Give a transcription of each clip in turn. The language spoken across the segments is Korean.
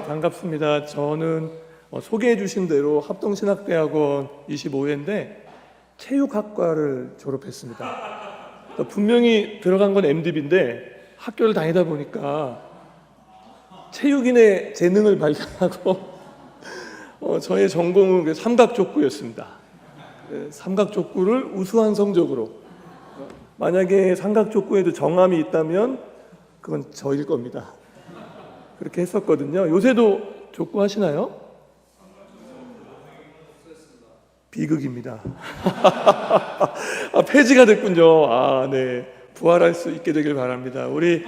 반갑습니다. 저는 소개해 주신 대로 합동신학대학원 25회인데 체육학과를 졸업했습니다. 분명히 들어간 건 MDB인데 학교를 다니다 보니까 체육인의 재능을 발견하고 저의 전공은 삼각족구였습니다. 삼각족구를 우수한 성적으로, 만약에 삼각족구에도 정함이 있다면 그건 저일 겁니다. 그렇게 했었거든요. 요새도 족구 하시나요? 비극입니다. 폐지가 됐군요. 네. 부활할 수 있게 되길 바랍니다. 우리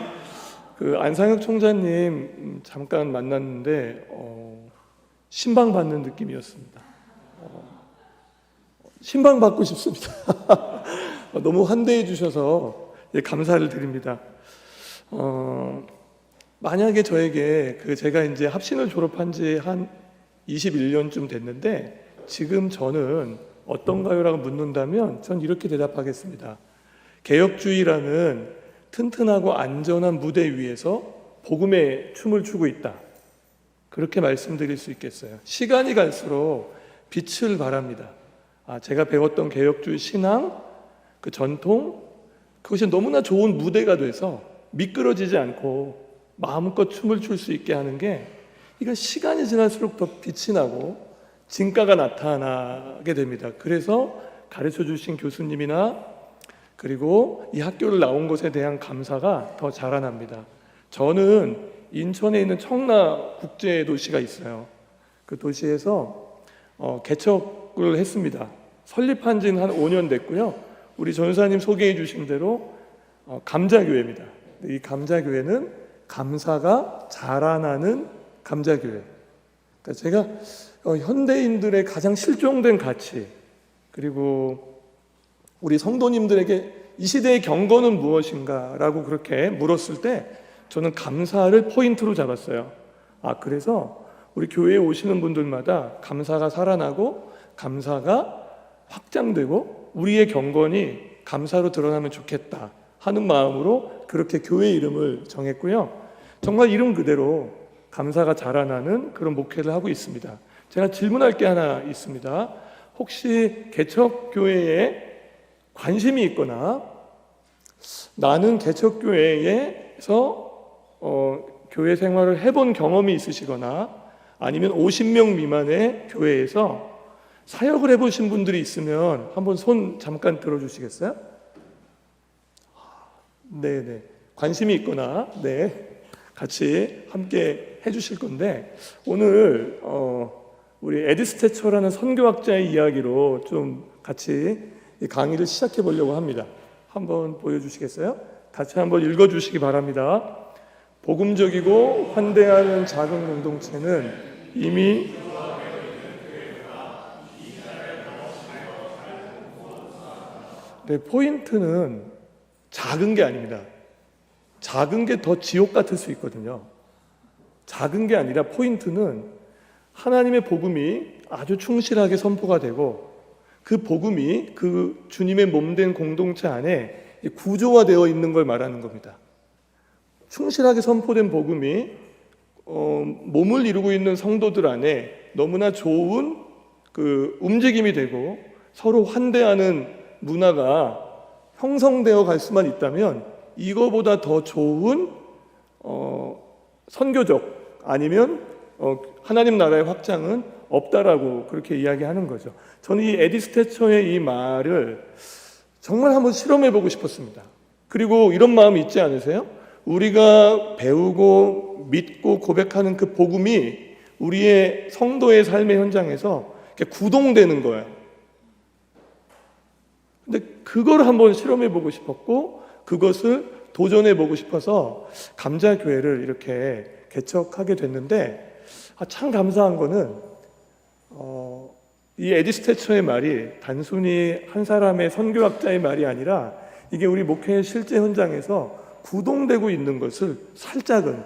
안상혁 총장님 잠깐 만났는데 신방 받는 느낌이었습니다. 신방 받고 싶습니다. 너무 환대해 주셔서 감사를 드립니다. 만약에 저에게 제가 이제 합신을 졸업한 지 한 21년쯤 됐는데 지금 저는 어떤가요? 라고 묻는다면 전 이렇게 대답하겠습니다. 개혁주의라는 튼튼하고 안전한 무대 위에서 복음의 춤을 추고 있다. 그렇게 말씀드릴 수 있겠어요. 시간이 갈수록 빛을 발합니다. 제가 배웠던 개혁주의 신앙, 그 전통, 그것이 너무나 좋은 무대가 돼서 미끄러지지 않고 마음껏 춤을 출 수 있게 하는 게, 이건 시간이 지날수록 더 빛이 나고 진가가 나타나게 됩니다. 그래서 가르쳐 주신 교수님이나 그리고 이 학교를 나온 것에 대한 감사가 더 자라납니다. 저는 인천에 있는 청라국제도시가 있어요. 그 도시에서 개척을 했습니다. 설립한 지는 한 5년 됐고요. 우리 전사님 소개해 주신 대로 감자교회입니다. 이 감자교회는 감사가 자라나는 감자교회. 그러니까 제가 현대인들의 가장 실종된 가치, 그리고 우리 성도님들에게 이 시대의 경건은 무엇인가 라고 그렇게 물었을 때 저는 감사를 포인트로 잡았어요. 그래서 우리 교회에 오시는 분들마다 감사가 살아나고 감사가 확장되고 우리의 경건이 감사로 드러나면 좋겠다 하는 마음으로 그렇게 교회 이름을 정했고요. 정말 이름 그대로 감사가 자라나는 그런 목회를 하고 있습니다. 제가 질문할 게 하나 있습니다. 혹시 개척교회에 관심이 있거나 나는 개척교회에서 교회 생활을 해본 경험이 있으시거나 아니면 50명 미만의 교회에서 사역을 해보신 분들이 있으면 한번 손 잠깐 들어주시겠어요? 네네. 관심이 있거나 같이 함께 해주실 건데, 오늘 우리 에디스 테처라는 선교학자의 이야기로 좀 같이 이 강의를 시작해 보려고 합니다. 한번 보여주시겠어요? 같이 한번 읽어주시기 바랍니다. 복음적이고 환대하는 작은 공동체는 이미 포인트는 작은 게 아닙니다. 작은 게 더 지옥 같을 수 있거든요. 작은 게 아니라 포인트는 하나님의 복음이 아주 충실하게 선포가 되고 그 복음이 그 주님의 몸된 공동체 안에 구조화되어 있는 걸 말하는 겁니다. 충실하게 선포된 복음이 몸을 이루고 있는 성도들 안에 너무나 좋은 그 움직임이 되고 서로 환대하는 문화가 형성되어 갈 수만 있다면 이거보다 더 좋은 선교적 아니면 하나님 나라의 확장은 없다라고 그렇게 이야기하는 거죠. 저는 이 에디스 테처의 이 말을 정말 한번 실험해 보고 싶었습니다. 그리고 이런 마음이 있지 않으세요? 우리가 배우고 믿고 고백하는 그 복음이 우리의 성도의 삶의 현장에서 이렇게 구동되는 거예요. 근데 그걸 한번 실험해 보고 싶었고 그것을 도전해 보고 싶어서 감자교회를 이렇게 개척하게 됐는데, 참 감사한 거는 이 에디스 테처의 말이 단순히 한 사람의 선교학자의 말이 아니라 이게 우리 목회의 실제 현장에서 구동되고 있는 것을 살짝은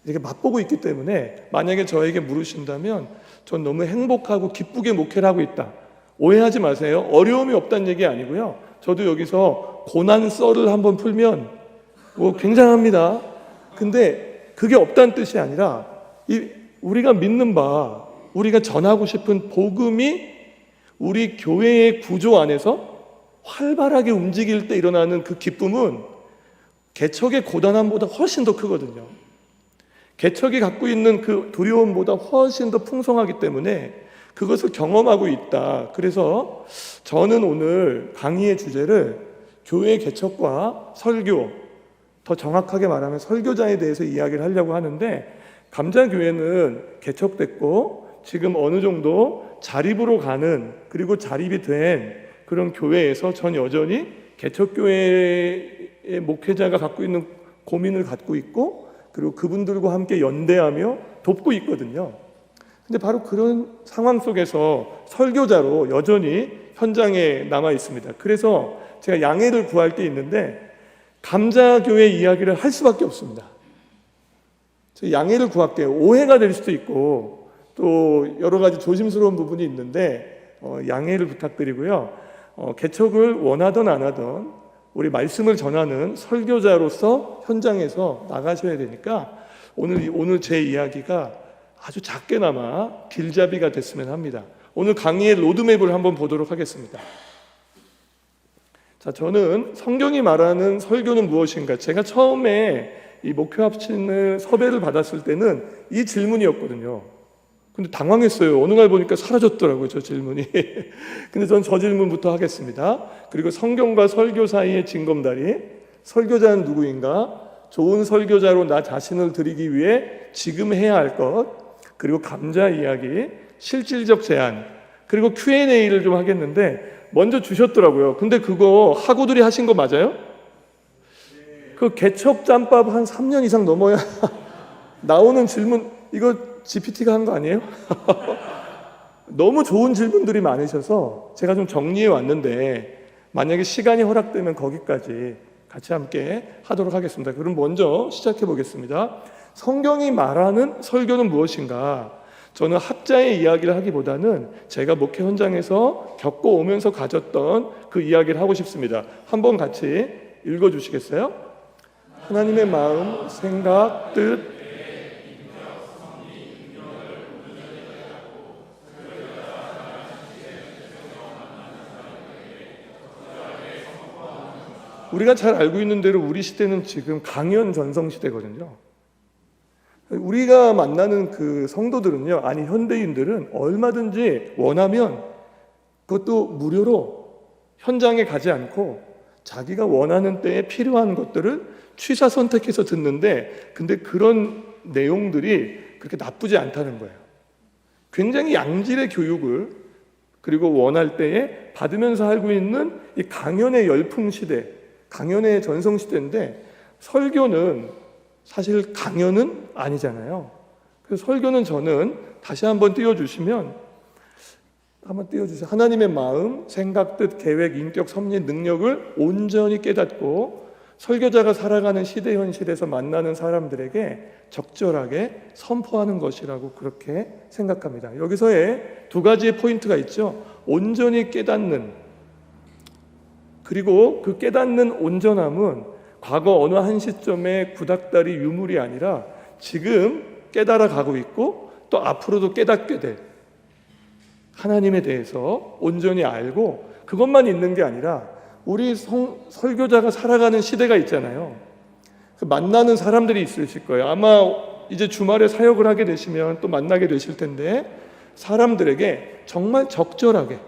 이렇게 맛보고 있기 때문에 만약에 저에게 물으신다면 전 너무 행복하고 기쁘게 목회를 하고 있다. 오해하지 마세요. 어려움이 없다는 얘기 아니고요. 저도 여기서 고난 썰을 한번 풀면 굉장합니다. 근데 그게 없다는 뜻이 아니라 이 우리가 믿는 바, 우리가 전하고 싶은 복음이 우리 교회의 구조 안에서 활발하게 움직일 때 일어나는 그 기쁨은 개척의 고단함보다 훨씬 더 크거든요. 개척이 갖고 있는 그 두려움보다 훨씬 더 풍성하기 때문에 그것을 경험하고 있다. 그래서 저는 오늘 강의의 주제를 교회 개척과 설교, 더 정확하게 말하면 설교자에 대해서 이야기를 하려고 하는데, 감자교회는 개척됐고 지금 어느 정도 자립으로 가는, 그리고 자립이 된 그런 교회에서 전 여전히 개척교회의 목회자가 갖고 있는 고민을 갖고 있고, 그리고 그분들과 함께 연대하며 돕고 있거든요. 근데 바로 그런 상황 속에서 설교자로 여전히 현장에 남아 있습니다. 그래서 제가 양해를 구할 게 있는데 감자교회 이야기를 할 수밖에 없습니다. 양해를 구할게요. 오해가 될 수도 있고 또 여러 가지 조심스러운 부분이 있는데 양해를 부탁드리고요. 개척을 원하든 안 하든 우리 말씀을 전하는 설교자로서 현장에서 나가셔야 되니까 오늘 제 이야기가 아주 작게나마 길잡이가 됐으면 합니다. 오늘 강의의 로드맵을 한번 보도록 하겠습니다. 자, 저는 성경이 말하는 설교는 무엇인가? 제가 처음에 이 목표 합친을 섭외를 받았을 때는 이 질문이었거든요. 근데 당황했어요. 어느 날 보니까 사라졌더라고요, 저 질문이. 근데 전 저 질문부터 하겠습니다. 그리고 성경과 설교 사이의 징검다리, 설교자는 누구인가? 좋은 설교자로 나 자신을 드리기 위해 지금 해야 할 것, 그리고 감자 이야기, 실질적 제안, 그리고 Q&A를 좀 하겠는데 먼저 주셨더라고요. 근데 그거 학우들이 하신 거 맞아요? 그 개척 짬밥 한 3년 이상 넘어야 나오는 질문, 이거 GPT가 한 거 아니에요? 너무 좋은 질문들이 많으셔서 제가 좀 정리해 왔는데 만약에 시간이 허락되면 거기까지 같이 함께 하도록 하겠습니다. 그럼 먼저 시작해 보겠습니다. 성경이 말하는 설교는 무엇인가? 저는 학자의 이야기를 하기보다는 제가 목회 현장에서 겪어오면서 가졌던 그 이야기를 하고 싶습니다. 한번 같이 읽어주시겠어요? 하나님의 마음, 생각, 뜻, 우리가 잘 알고 있는 대로 우리 시대는 지금 강연 전성 시대거든요. 우리가 만나는 그 성도들은요, 아니 현대인들은 얼마든지 원하면 그것도 무료로 현장에 가지 않고 자기가 원하는 때에 필요한 것들을 취사 선택해서 듣는데, 근데 그런 내용들이 그렇게 나쁘지 않다는 거예요. 굉장히 양질의 교육을 그리고 원할 때에 받으면서 살고 있는 이 강연의 열풍 시대, 강연의 전성 시대인데, 설교는 사실 강연은 아니잖아요. 그래서 설교는 저는 다시 한번 띄워주시면, 한번 띄워주세요. 하나님의 마음, 생각, 뜻, 계획, 인격, 섭리, 능력을 온전히 깨닫고 설교자가 살아가는 시대 현실에서 만나는 사람들에게 적절하게 선포하는 것이라고 그렇게 생각합니다. 여기서의 두 가지의 포인트가 있죠. 온전히 깨닫는, 그리고 그 깨닫는 온전함은 과거 어느 한 시점의 구닥다리 유물이 아니라 지금 깨달아 가고 있고 또 앞으로도 깨닫게 될 하나님에 대해서 온전히 알고, 그것만 있는 게 아니라 우리 설교자가 살아가는 시대가 있잖아요. 만나는 사람들이 있으실 거예요. 아마 이제 주말에 사역을 하게 되시면 또 만나게 되실 텐데, 사람들에게 정말 적절하게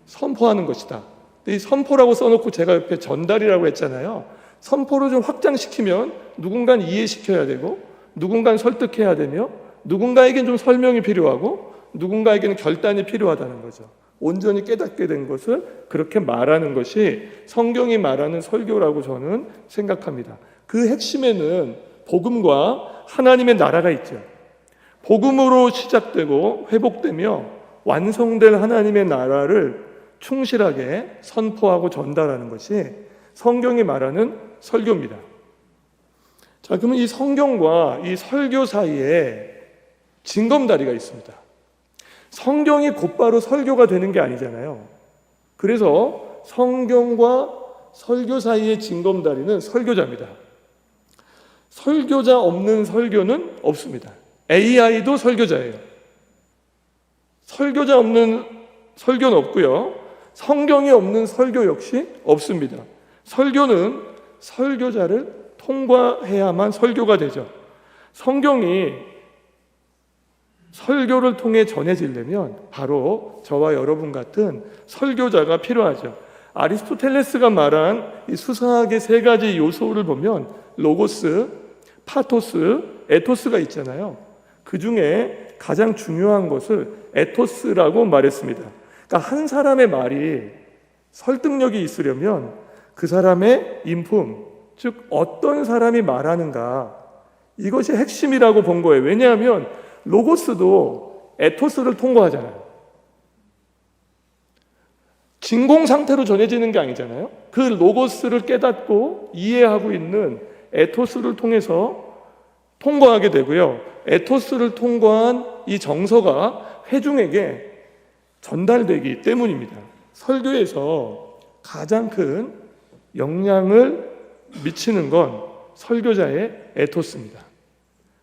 선포하는 것이다. 이 선포라고 써놓고 제가 옆에 전달이라고 했잖아요. 선포를 좀 확장시키면 누군가는 이해시켜야 되고, 누군가는 설득해야 되며, 누군가에겐 좀 설명이 필요하고, 누군가에게는 결단이 필요하다는 거죠. 온전히 깨닫게 된 것을 그렇게 말하는 것이 성경이 말하는 설교라고 저는 생각합니다. 그 핵심에는 복음과 하나님의 나라가 있죠. 복음으로 시작되고 회복되며 완성될 하나님의 나라를 충실하게 선포하고 전달하는 것이 성경이 말하는 설교입니다. 자, 그러면 이 성경과 이 설교 사이에 징검다리가 있습니다. 성경이 곧바로 설교가 되는 게 아니잖아요. 그래서 성경과 설교 사이의 징검다리는 설교자입니다. 설교자 없는 설교는 없습니다. AI도 설교자예요. 설교자 없는 설교는 없고요. 성경이 없는 설교 역시 없습니다. 설교는 설교자를 통과해야만 설교가 되죠. 성경이 설교를 통해 전해지려면 바로 저와 여러분 같은 설교자가 필요하죠. 아리스토텔레스가 말한 이 수사학의 세 가지 요소를 보면 로고스, 파토스, 에토스가 있잖아요. 그 중에 가장 중요한 것을 에토스라고 말했습니다. 그러니까 한 사람의 말이 설득력이 있으려면 그 사람의 인품, 즉 어떤 사람이 말하는가, 이것이 핵심이라고 본 거예요. 왜냐하면 로고스도 에토스를 통과하잖아요. 진공 상태로 전해지는 게 아니잖아요. 그 로고스를 깨닫고 이해하고 있는 에토스를 통해서 통과하게 되고요. 에토스를 통과한 이 정서가 회중에게 전달되기 때문입니다. 설교에서 가장 큰 영향을 미치는 건 설교자의 에토스입니다.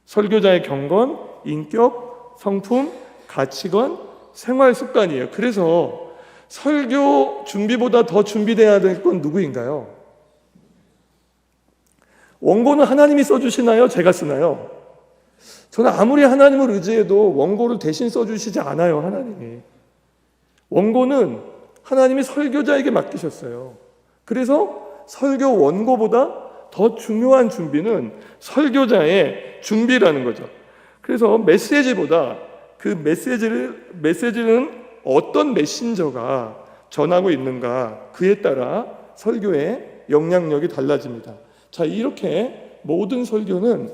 설교자의 경건, 인격, 성품, 가치관, 생활 습관이에요. 그래서 설교 준비보다 더 준비돼야 될 건 누구인가요? 원고는 하나님이 써주시나요? 제가 쓰나요? 저는 아무리 하나님을 의지해도 원고를 대신 써주시지 않아요. 하나님이. 원고는 하나님이 설교자에게 맡기셨어요. 그래서 설교 원고보다 더 중요한 준비는 설교자의 준비라는 거죠. 그래서 메시지보다 그 메시지는 어떤 메신저가 전하고 있는가, 그에 따라 설교의 영향력이 달라집니다. 자, 이렇게 모든 설교는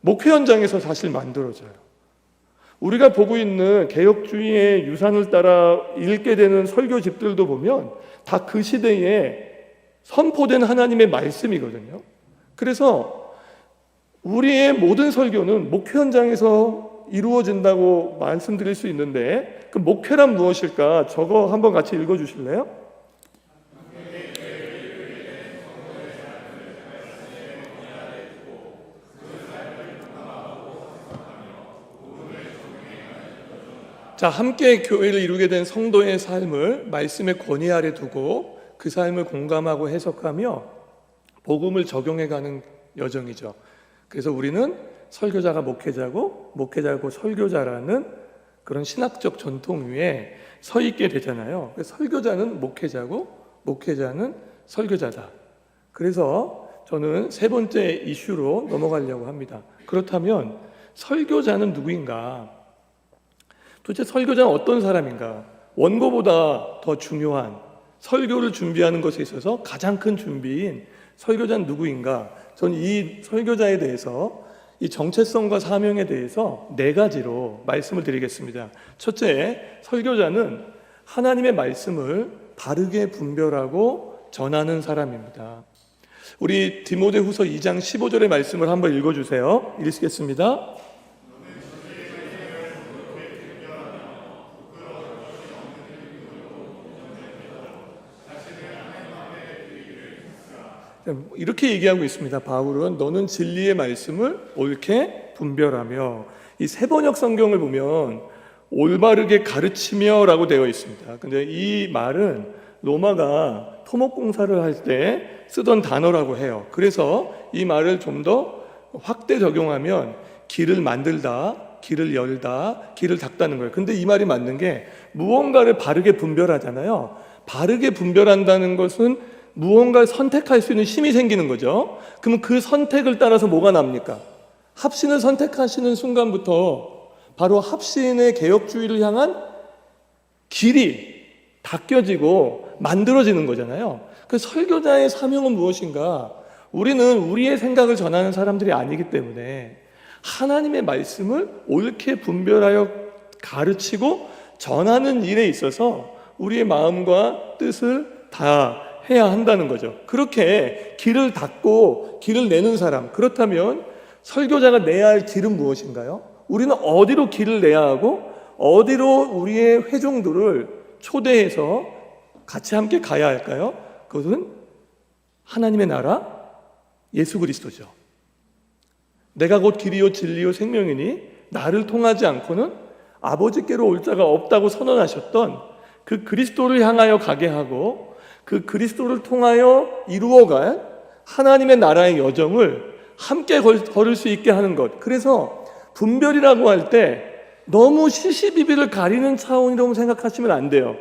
목회 현장에서 사실 만들어져요. 우리가 보고 있는 개혁주의의 유산을 따라 읽게 되는 설교집들도 보면 다 그 시대에 선포된 하나님의 말씀이거든요. 그래서 우리의 모든 설교는 목회 현장에서 이루어진다고 말씀드릴 수 있는데, 그 목회란 무엇일까? 저거 한번 같이 읽어주실래요? 자, 함께 교회를 이루게 된 성도의 삶을 말씀의 권위 아래 두고 그 삶을 공감하고 해석하며 복음을 적용해가는 여정이죠. 그래서 우리는 설교자가 목회자고, 목회자고 설교자라는 그런 신학적 전통 위에 서 있게 되잖아요. 설교자는 목회자고, 목회자는 설교자다. 그래서 저는 세 번째 이슈로 넘어가려고 합니다. 그렇다면 설교자는 누구인가? 도대체 설교자는 어떤 사람인가? 원고보다 더 중요한 설교를 준비하는 것에 있어서 가장 큰 준비인 설교자는 누구인가? 저는 이 설교자에 대해서 이 정체성과 사명에 대해서 네 가지로 말씀을 드리겠습니다. 첫째, 설교자는 하나님의 말씀을 바르게 분별하고 전하는 사람입니다. 우리 디모데후서 2장 15절의 말씀을 한번 읽어주세요. 읽겠습니다. 이렇게 얘기하고 있습니다. 바울은 너는 진리의 말씀을 옳게 분별하며, 이 세번역 성경을 보면 올바르게 가르치며 라고 되어 있습니다. 근데 이 말은 로마가 토목공사를 할 때 쓰던 단어라고 해요. 그래서 이 말을 좀 더 확대 적용하면 길을 만들다, 길을 열다, 길을 닦다는 거예요. 근데 이 말이 맞는 게 무언가를 바르게 분별하잖아요. 바르게 분별한다는 것은 무언가를 선택할 수 있는 힘이 생기는 거죠. 그럼 그 선택을 따라서 뭐가 납니까? 합신을 선택하시는 순간부터 바로 합신의 개혁주의를 향한 길이 닦여지고 만들어지는 거잖아요. 그 설교자의 사명은 무엇인가? 우리는 우리의 생각을 전하는 사람들이 아니기 때문에 하나님의 말씀을 옳게 분별하여 가르치고 전하는 일에 있어서 우리의 마음과 뜻을 다 해야 한다는 거죠. 그렇게 길을 닦고 길을 내는 사람, 그렇다면 설교자가 내야 할 길은 무엇인가요? 우리는 어디로 길을 내야 하고 어디로 우리의 회중들을 초대해서 같이 함께 가야 할까요? 그것은 하나님의 나라, 예수 그리스도죠. 내가 곧 길이요 진리요 생명이니 나를 통하지 않고는 아버지께로 올 자가 없다고 선언하셨던 그 그리스도를 향하여 가게 하고 그 그리스도를 통하여 이루어갈 하나님의 나라의 여정을 함께 걸을 수 있게 하는 것. 그래서 분별이라고 할 때 너무 시시비비를 가리는 차원이라고 생각하시면 안 돼요.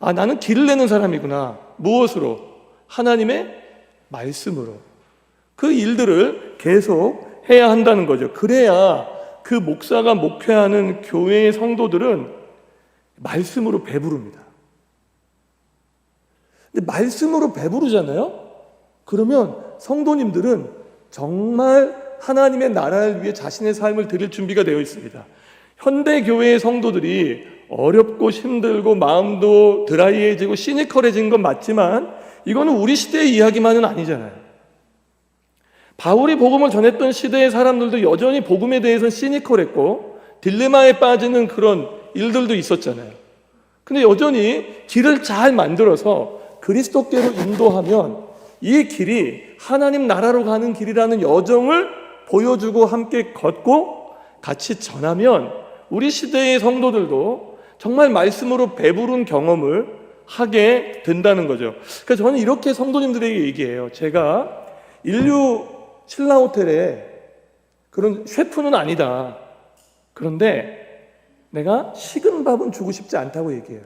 아, 나는 길을 내는 사람이구나. 무엇으로? 하나님의 말씀으로. 그 일들을 계속 해야 한다는 거죠. 그래야 그 목사가 목회하는 교회의 성도들은 말씀으로 배부릅니다. 근데 말씀으로 배부르잖아요? 그러면 성도님들은 정말 하나님의 나라를 위해 자신의 삶을 드릴 준비가 되어 있습니다. 현대 교회의 성도들이 어렵고 힘들고 마음도 드라이해지고 시니컬해진 건 맞지만 이거는 우리 시대의 이야기만은 아니잖아요. 바울이 복음을 전했던 시대의 사람들도 여전히 복음에 대해서는 시니컬했고 딜레마에 빠지는 그런 일들도 있었잖아요. 근데 여전히 길을 잘 만들어서 그리스도께로 인도하면 이 길이 하나님 나라로 가는 길이라는 여정을 보여주고 함께 걷고 같이 전하면 우리 시대의 성도들도 정말 말씀으로 배부른 경험을 하게 된다는 거죠. 그러니까 저는 이렇게 성도님들에게 얘기해요. 제가 인류 신라 호텔에 그런 셰프는 아니다. 그런데 내가 식은 밥은 주고 싶지 않다고 얘기해요.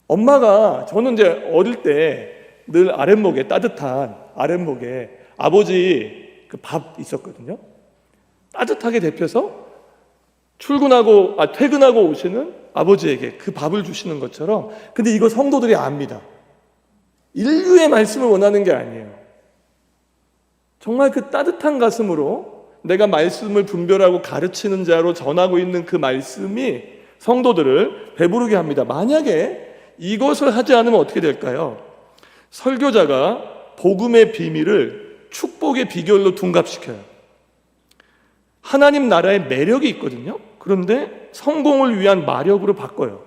엄마가 저는 이제 어릴 때 늘 아랫목에 따뜻한 아랫목에 아버지 그 밥 있었거든요. 따뜻하게 데펴서 퇴근하고 오시는 아버지에게 그 밥을 주시는 것처럼. 근데 이거 성도들이 압니다. 인류의 말씀을 원하는 게 아니에요. 정말 그 따뜻한 가슴으로 내가 말씀을 분별하고 가르치는 자로 전하고 있는 그 말씀이 성도들을 배부르게 합니다. 만약에 이것을 하지 않으면 어떻게 될까요? 설교자가 복음의 비밀을 축복의 비결로 둔갑시켜요. 하나님 나라의 매력이 있거든요. 그런데 성공을 위한 마력으로 바꿔요.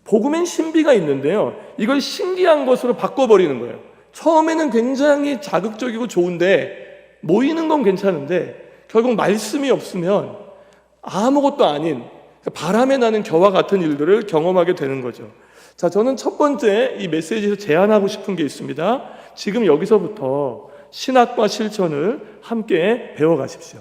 복음엔 신비가 있는데요, 이걸 신기한 것으로 바꿔버리는 거예요. 처음에는 굉장히 자극적이고 좋은데 모이는 건 괜찮은데 결국 말씀이 없으면 아무것도 아닌 바람에 나는 겨와 같은 일들을 경험하게 되는 거죠. 자, 저는 첫 번째 이 메시지에서 제안하고 싶은 게 있습니다. 지금 여기서부터 신학과 실천을 함께 배워가십시오.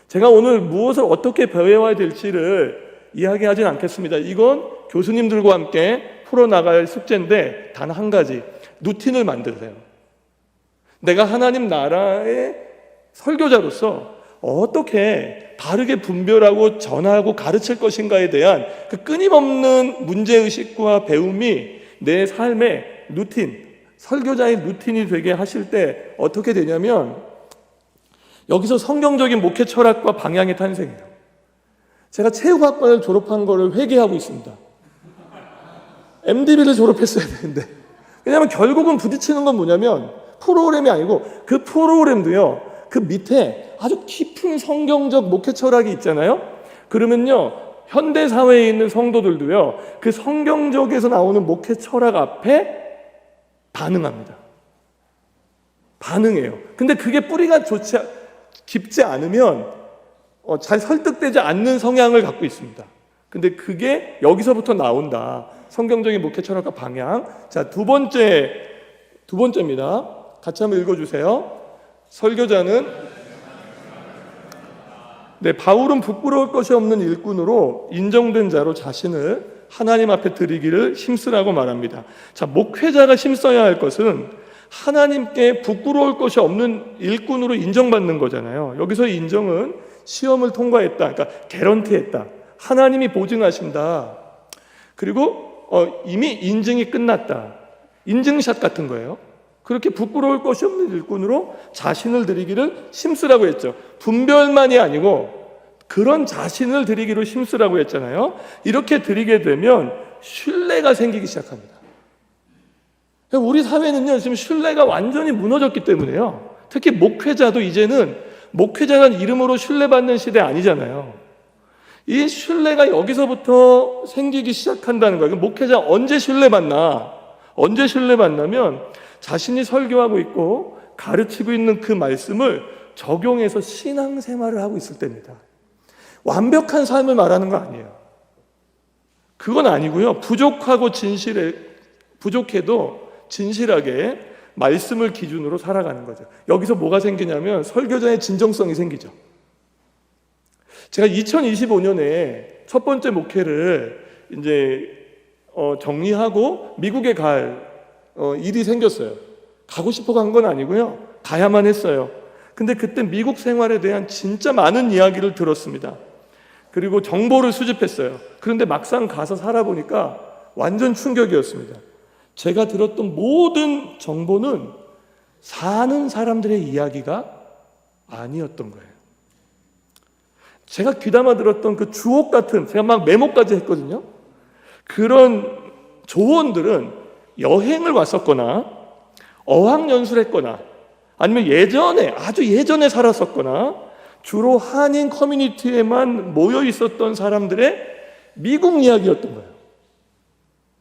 제가 오늘 무엇을 어떻게 배워야 될지를 이야기하진 않겠습니다. 이건 교수님들과 함께 풀어나갈 숙제인데 단 한 가지, 루틴을 만드세요. 내가 하나님 나라의 설교자로서 어떻게 바르게 분별하고 전하고 가르칠 것인가에 대한 그 끊임없는 문제의식과 배움이 내 삶의 루틴, 설교자의 루틴이 되게 하실 때 어떻게 되냐면 여기서 성경적인 목회 철학과 방향이 탄생해요. 제가 체육학과를 졸업한 거를 회개하고 있습니다. MDB를 졸업했어야 되는데. 왜냐하면 결국은 부딪히는 건 뭐냐면 프로그램이 아니고 그 프로그램도요, 그 밑에 아주 깊은 성경적 목회 철학이 있잖아요. 그러면요, 현대 사회에 있는 성도들도요, 그 성경적에서 나오는 목회 철학 앞에 반응합니다. 반응해요. 근데 그게 뿌리가 깊지 않으면 잘 설득되지 않는 성향을 갖고 있습니다. 근데 그게 여기서부터 나온다. 성경적인 목회 철학과 방향. 자, 두 번째입니다. 같이 한번 읽어주세요. 설교자는 바울은 부끄러울 것이 없는 일꾼으로 인정된 자로 자신을 하나님 앞에 드리기를 힘쓰라고 말합니다. 자, 목회자가 힘써야 할 것은 하나님께 부끄러울 것이 없는 일꾼으로 인정받는 거잖아요. 여기서 인정은 시험을 통과했다, 그러니까 개런티했다, 하나님이 보증하신다, 그리고 이미 인증이 끝났다, 인증샷 같은 거예요. 그렇게 부끄러울 것이 없는 일꾼으로 자신을 드리기를 힘쓰라고 했죠. 분별만이 아니고 그런 자신을 드리기로 힘쓰라고 했잖아요. 이렇게 드리게 되면 신뢰가 생기기 시작합니다. 우리 사회는요, 지금 신뢰가 완전히 무너졌기 때문에요. 특히 목회자도 이제는 목회자라는 이름으로 신뢰받는 시대 아니잖아요. 이 신뢰가 여기서부터 생기기 시작한다는 거예요. 목회자 언제 신뢰받나? 언제 신뢰받냐면 자신이 설교하고 있고 가르치고 있는 그 말씀을 적용해서 신앙생활을 하고 있을 때입니다. 완벽한 삶을 말하는 거 아니에요. 그건 아니고요. 부족해도 진실하게 말씀을 기준으로 살아가는 거죠. 여기서 뭐가 생기냐면 설교자의 진정성이 생기죠. 제가 2025년에 첫 번째 목회를 이제 정리하고 미국에 갈 일이 생겼어요. 가고 싶어 간 건 아니고요. 가야만 했어요. 근데 그때 미국 생활에 대한 진짜 많은 이야기를 들었습니다. 그리고 정보를 수집했어요. 그런데 막상 가서 살아보니까 완전 충격이었습니다. 제가 들었던 모든 정보는 사는 사람들의 이야기가 아니었던 거예요. 제가 귀담아 들었던 그 주옥 같은, 제가 막 메모까지 했거든요. 그런 조언들은 여행을 왔었거나 어학연수를 했거나 아니면 아주 예전에 살았었거나 주로 한인 커뮤니티에만 모여 있었던 사람들의 미국 이야기였던 거예요.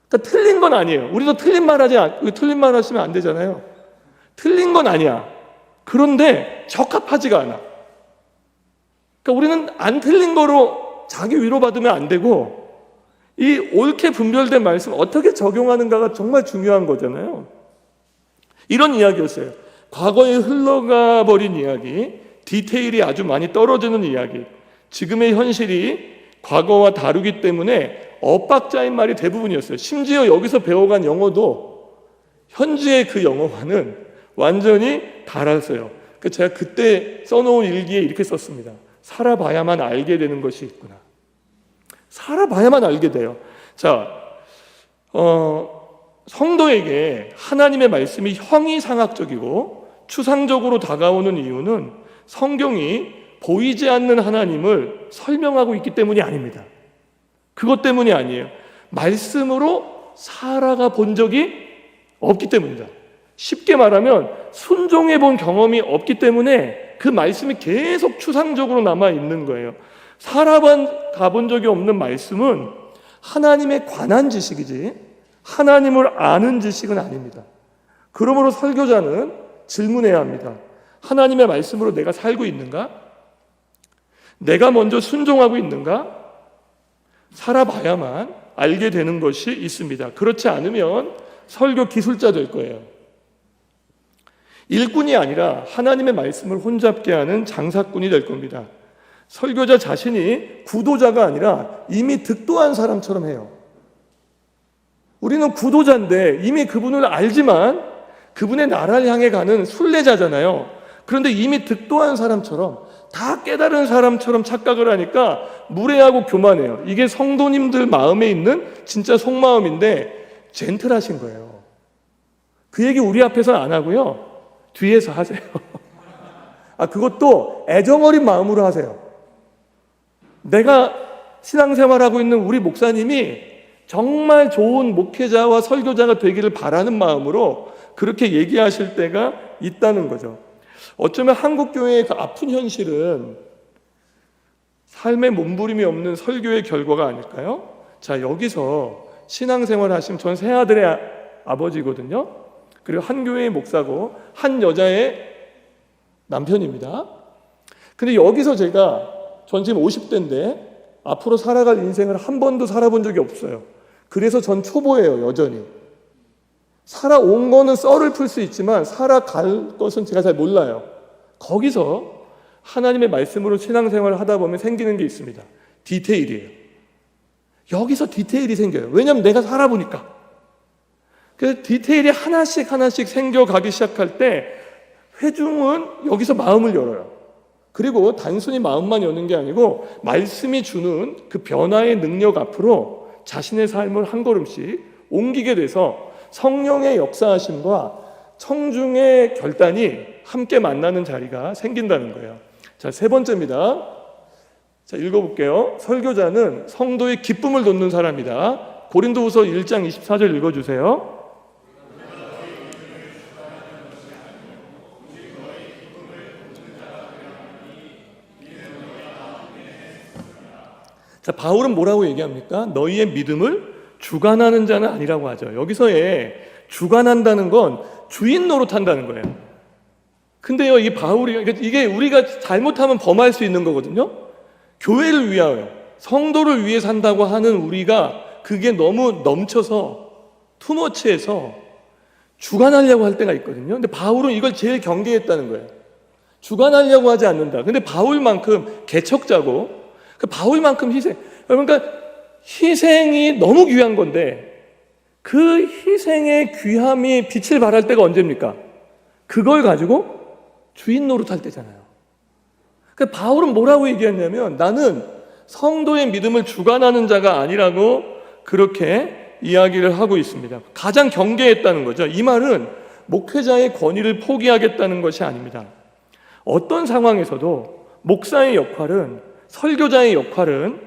그러니까 틀린 건 아니에요. 우리도 틀린 말 하시면 안 되잖아요. 틀린 건 아니야. 그런데 적합하지가 않아. 그러니까 우리는 안 틀린 거로 자기 위로받으면 안 되고, 이 옳게 분별된 말씀 어떻게 적용하는가가 정말 중요한 거잖아요. 이런 이야기였어요. 과거에 흘러가 버린 이야기, 디테일이 아주 많이 떨어지는 이야기, 지금의 현실이 과거와 다르기 때문에 엇박자인 말이 대부분이었어요. 심지어 여기서 배워간 영어도 현지의 그 영어와는 완전히 달랐어요. 제가 그때 써놓은 일기에 이렇게 썼습니다. 살아봐야만 알게 되는 것이 있구나. 살아봐야만 알게 돼요. 자, 성도에게 하나님의 말씀이 형이상학적이고 추상적으로 다가오는 이유는 성경이 보이지 않는 하나님을 설명하고 있기 때문이 아닙니다. 그것 때문이 아니에요. 말씀으로 살아가 본 적이 없기 때문이다. 쉽게 말하면 순종해 본 경험이 없기 때문에 그 말씀이 계속 추상적으로 남아 있는 거예요. 살아가 본 적이 없는 말씀은 하나님에 관한 지식이지 하나님을 아는 지식은 아닙니다. 그러므로 설교자는 질문해야 합니다. 하나님의 말씀으로 내가 살고 있는가? 내가 먼저 순종하고 있는가? 살아봐야만 알게 되는 것이 있습니다. 그렇지 않으면 설교 기술자 될 거예요. 일꾼이 아니라 하나님의 말씀을 혼잡게 하는 장사꾼이 될 겁니다. 설교자 자신이 구도자가 아니라 이미 득도한 사람처럼 해요. 우리는 구도자인데 이미 그분을 알지만 그분의 나라를 향해 가는 순례자잖아요. 그런데 이미 득도한 사람처럼, 다 깨달은 사람처럼 착각을 하니까 무례하고 교만해요. 이게 성도님들 마음에 있는 진짜 속마음인데 젠틀하신 거예요. 그 얘기 우리 앞에서는 안 하고요, 뒤에서 하세요. 그것도 애정어린 마음으로 하세요. 내가 신앙생활하고 있는 우리 목사님이 정말 좋은 목회자와 설교자가 되기를 바라는 마음으로 그렇게 얘기하실 때가 있다는 거죠. 어쩌면 한국교회의 그 아픈 현실은 삶의 몸부림이 없는 설교의 결과가 아닐까요? 자, 여기서 신앙생활 하시면, 전 세 아들의 아버지거든요. 그리고 한 교회의 목사고 한 여자의 남편입니다. 근데 여기서 전 지금 50대인데 앞으로 살아갈 인생을 한 번도 살아본 적이 없어요. 그래서 전 초보예요, 여전히. 살아온 거는 썰을 풀 수 있지만 살아갈 것은 제가 잘 몰라요. 거기서 하나님의 말씀으로 신앙생활을 하다 보면 생기는 게 있습니다. 디테일이에요. 여기서 디테일이 생겨요. 왜냐하면 내가 살아보니까. 그 디테일이 하나씩 생겨가기 시작할 때 회중은 여기서 마음을 열어요. 그리고 단순히 마음만 여는 게 아니고 말씀이 주는 그 변화의 능력 앞으로 자신의 삶을 한 걸음씩 옮기게 돼서 성령의 역사하심과 청중의 결단이 함께 만나는 자리가 생긴다는 거예요. 자, 세 번째입니다. 자, 읽어볼게요. 설교자는 성도의 기쁨을 돋는 사람이다. 고린도후서 1장 24절 읽어주세요. 자, 바울은 뭐라고 얘기합니까? 너희의 믿음을 주관하는 자는 아니라고 하죠. 여기서의 주관한다는 건 주인 노릇한다는 거예요. 근데요, 이 바울이, 이게 우리가 잘못하면 범할 수 있는 거거든요. 교회를 위하여, 성도를 위해 산다고 하는 우리가 그게 너무 넘쳐서 투머치해서 주관하려고 할 때가 있거든요. 근데 바울은 이걸 제일 경계했다는 거예요. 주관하려고 하지 않는다. 근데 바울만큼 개척자고 그 바울만큼 희생, 그러니까 희생이 너무 귀한 건데 그 희생의 귀함이 빛을 발할 때가 언제입니까? 그걸 가지고 주인 노릇할 때잖아요. 그러니까 바울은 뭐라고 얘기했냐면 나는 성도의 믿음을 주관하는 자가 아니라고 그렇게 이야기를 하고 있습니다. 가장 경계했다는 거죠. 이 말은 목회자의 권위를 포기하겠다는 것이 아닙니다. 어떤 상황에서도 목사의 역할은, 설교자의 역할은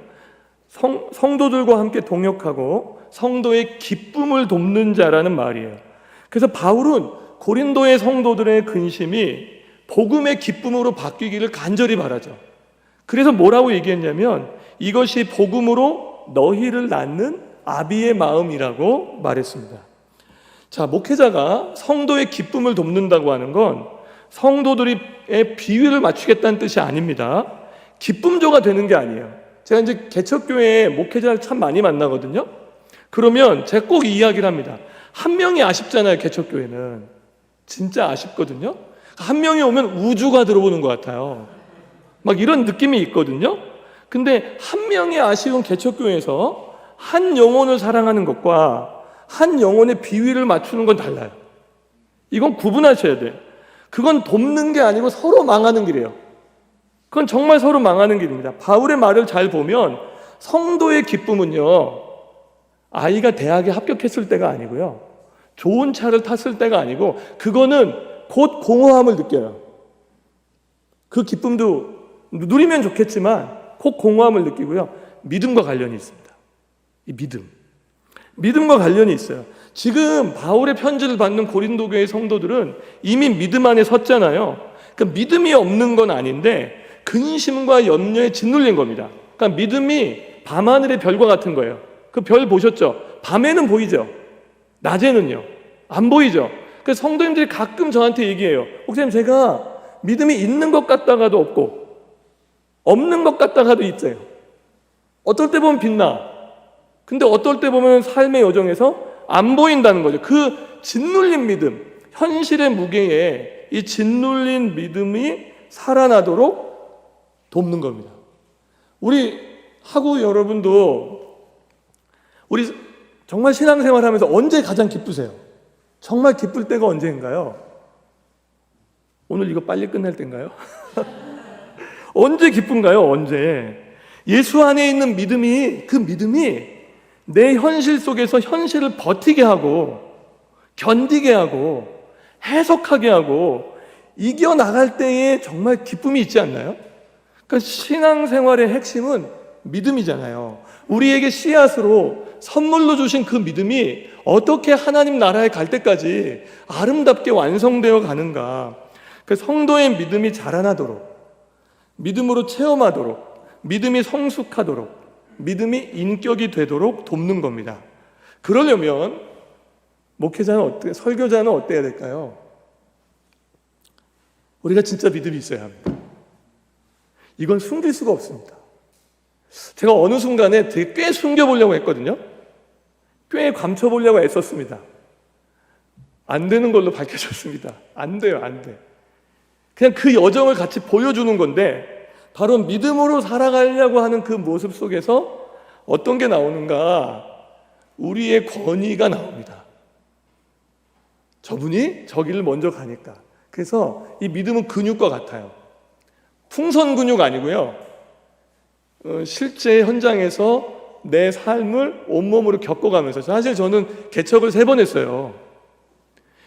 성도들과 함께 동역하고 성도의 기쁨을 돕는 자라는 말이에요. 그래서 바울은 고린도의 성도들의 근심이 복음의 기쁨으로 바뀌기를 간절히 바라죠. 그래서 뭐라고 얘기했냐면 이것이 복음으로 너희를 낳는 아비의 마음이라고 말했습니다. 자, 목회자가 성도의 기쁨을 돕는다고 하는 건 성도들의 비위를 맞추겠다는 뜻이 아닙니다. 기쁨조가 되는 게 아니에요. 제가 이제 개척교회에 목회자를 참 많이 만나거든요. 그러면 제가 꼭 이 이야기를 합니다. 한 명이 아쉽잖아요, 개척교회는. 진짜 아쉽거든요. 한 명이 오면 우주가 들어오는 것 같아요. 막 이런 느낌이 있거든요. 근데 한 명이 아쉬운 개척교회에서 한 영혼을 사랑하는 것과 한 영혼의 비위를 맞추는 건 달라요. 이건 구분하셔야 돼요. 그건 돕는 게 아니고 서로 망하는 길이에요. 그건 정말 서로 망하는 길입니다. 바울의 말을 잘 보면 성도의 기쁨은요, 아이가 대학에 합격했을 때가 아니고요, 좋은 차를 탔을 때가 아니고, 그거는 곧 공허함을 느껴요. 그 기쁨도 누리면 좋겠지만 곧 공허함을 느끼고요. 믿음과 관련이 있습니다. 이 믿음과 관련이 있어요. 지금 바울의 편지를 받는 고린도 교회 성도들은 이미 믿음 안에 섰잖아요. 그 믿음이 없는 건 아닌데 근심과 염려에 짓눌린 겁니다. 그러니까 믿음이 밤하늘의 별과 같은 거예요. 그 별 보셨죠? 밤에는 보이죠? 낮에는요? 안 보이죠? 그래서 성도님들이 가끔 저한테 얘기해요. 목사님, 제가 믿음이 있는 것 같다가도 없고 없는 것 같다가도 있어요. 어떨 때 보면 빛나. 근데 어떨 때 보면 삶의 여정에서 안 보인다는 거죠. 그 짓눌린 믿음, 현실의 무게에 이 짓눌린 믿음이 살아나도록 돕는 겁니다. 우리 하고 여러분도 우리 정말 신앙생활하면서 언제 가장 기쁘세요? 정말 기쁠 때가 언제인가요? 오늘 이거 빨리 끝날 때인가요? 언제 기쁜가요? 언제? 예수 안에 있는 믿음이, 그 믿음이 내 현실 속에서 현실을 버티게 하고 견디게 하고 해석하게 하고 이겨나갈 때에 정말 기쁨이 있지 않나요? 그러니까 신앙생활의 핵심은 믿음이잖아요. 우리에게 씨앗으로 선물로 주신 그 믿음이 어떻게 하나님 나라에 갈 때까지 아름답게 완성되어 가는가. 그 성도의 믿음이 자라나도록, 믿음으로 체험하도록, 믿음이 성숙하도록, 믿음이 인격이 되도록 돕는 겁니다. 그러려면 목회자는 설교자는 어때야 될까요? 우리가 진짜 믿음이 있어야 합니다. 이건 숨길 수가 없습니다. 제가 어느 순간에 되게 꽤 숨겨보려고 했거든요. 꽤 감춰보려고 애썼습니다. 안 되는 걸로 밝혀졌습니다. 안 돼요, 안 돼. 그냥 그 여정을 같이 보여주는 건데, 바로 믿음으로 살아가려고 하는 그 모습 속에서 어떤 게 나오는가? 우리의 권위가 나옵니다. 저분이 저 길을 먼저 가니까. 그래서 이 믿음은 근육과 같아요. 풍선 근육 아니고요. 실제 현장에서 내 삶을 온몸으로 겪어가면서, 사실 저는 개척을 3번 했어요.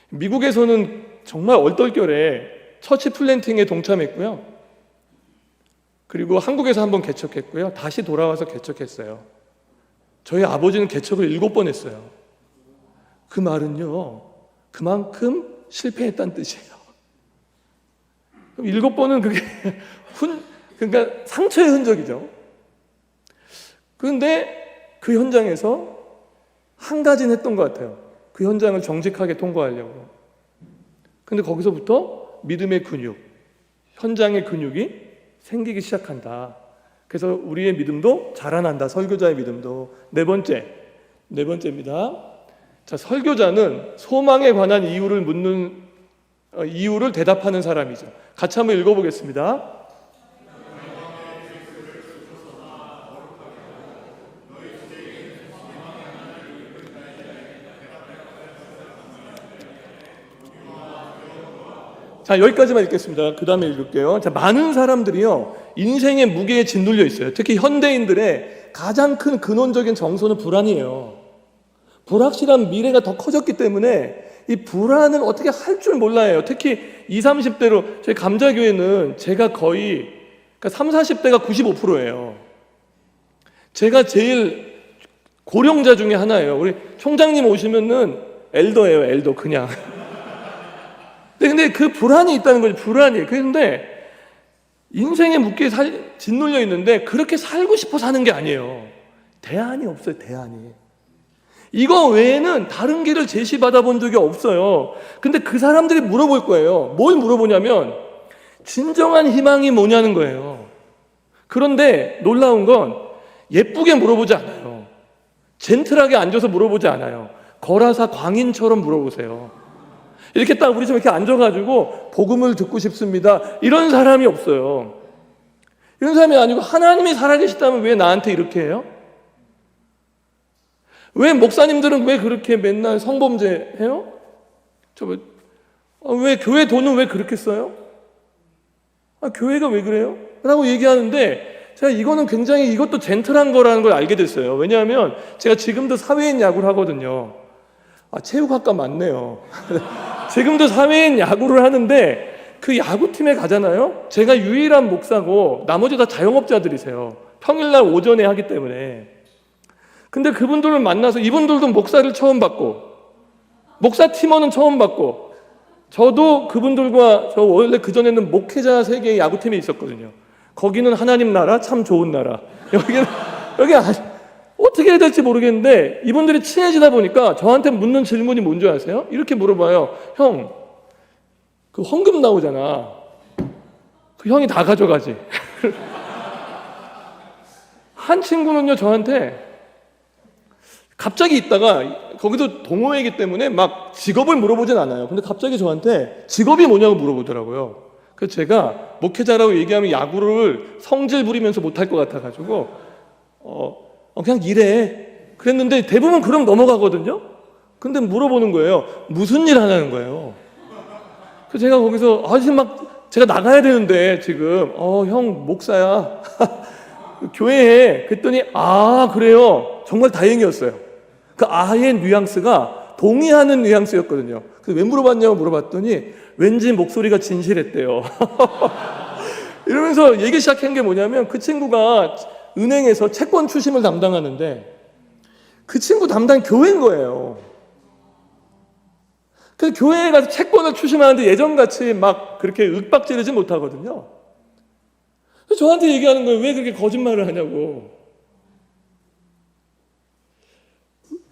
미국에서는 정말 얼떨결에 처치 플랜팅에 동참했고요. 그리고 한국에서 한번 개척했고요. 다시 돌아와서 개척했어요. 저희 아버지는 개척을 7번 했어요. 그 말은요, 그만큼 실패했다는 뜻이에요. 7번은 그게 그러니까 상처의 흔적이죠. 그런데 그 현장에서 한 가지는 했던 것 같아요. 그 현장을 정직하게 통과하려고. 근데 거기서부터 믿음의 근육, 현장의 근육이 생기기 시작한다. 그래서 우리의 믿음도 자라난다. 설교자의 믿음도. 네 번째입니다. 자, 설교자는 소망에 관한 이유를 대답하는 사람이죠. 같이 한번 읽어보겠습니다. 자, 여기까지만 읽겠습니다. 그 다음에 읽을게요. 자, 많은 사람들이요, 인생의 무게에 짓눌려 있어요. 특히 현대인들의 가장 큰 근원적인 정서는 불안이에요. 불확실한 미래가 더 커졌기 때문에 이 불안을 어떻게 할 줄 몰라요. 특히 20, 30대로, 저희 감자교회는 제가 거의, 그러니까 30, 40대가 95%예요. 제가 제일 고령자 중에 하나예요. 우리 총장님 오시면은 엘더예요, 엘더, 그냥. 근데 그 불안이 있다는 거죠. 불안이. 그런데 인생의 무게에 짓눌려 있는데 그렇게 살고 싶어 사는 게 아니에요. 대안이 없어요. 대안이. 이거 외에는 다른 길을 제시받아 본 적이 없어요. 근데 그 사람들이 물어볼 거예요. 뭘 물어보냐면 진정한 희망이 뭐냐는 거예요. 그런데 놀라운 건 예쁘게 물어보지 않아요. 젠틀하게 앉아서 물어보지 않아요. 거라사 광인처럼 물어보세요. 이렇게 딱 우리 좀 이렇게 앉아가지고 복음을 듣고 싶습니다. 이런 사람이 없어요. 이런 사람이 아니고 하나님이 살아계시다면 왜 나한테 이렇게 해요? 왜 목사님들은 왜 그렇게 맨날 성범죄 해요? 왜 교회 돈은 왜 그렇게 써요? 교회가 왜 그래요? 라고 얘기하는데 제가 이거는 굉장히 이것도 젠틀한 거라는 걸 알게 됐어요. 왜냐하면 제가 지금도 사회인 야구를 하거든요. 체육학과 맞네요. 지금도 사회인 야구를 하는데 그 야구팀에 가잖아요. 제가 유일한 목사고 나머지 다 자영업자들이세요. 평일날 오전에 하기 때문에. 근데 그분들을 만나서 이분들도 목사를 처음 받고 목사 팀원은 처음 받고 저도 그분들과 저 원래 그전에는 목회자 세계의 야구팀에 있었거든요. 거기는 하나님 나라 참 좋은 나라. 여기 어떻게 해야 될지 모르겠는데 이분들이 친해지다 보니까 저한테 묻는 질문이 뭔지 아세요? 이렇게 물어봐요. 형, 그 헌금 나오잖아. 그 형이 다 가져가지. 한 친구는요 저한테 갑자기 있다가 거기도 동호회이기 때문에 막 직업을 물어보진 않아요. 근데 갑자기 저한테 직업이 뭐냐고 물어보더라고요. 그래서 제가 목회자라고 얘기하면 야구를 성질 부리면서 못할 것 같아가지고 그냥 일해. 그랬는데 대부분 그럼 넘어가거든요. 근데 물어보는 거예요. 무슨 일 하냐는 거예요. 그래서 제가 거기서 지금 막 제가 나가야 되는데 지금 형 목사야. 교회에. 그랬더니 그래요. 정말 다행이었어요. 그 아의 뉘앙스가 동의하는 뉘앙스였거든요. 그래서 왜 물어봤냐고 물어봤더니 왠지 목소리가 진실했대요. 이러면서 얘기 시작한 게 뭐냐면 그 친구가 은행에서 채권 추심을 담당하는데 그 친구 담당이 교회인 거예요. 그래서 교회에 가서 채권을 추심하는데 예전같이 막 그렇게 윽박지르지 못하거든요. 그래서 저한테 얘기하는 거예요. 왜 그렇게 거짓말을 하냐고.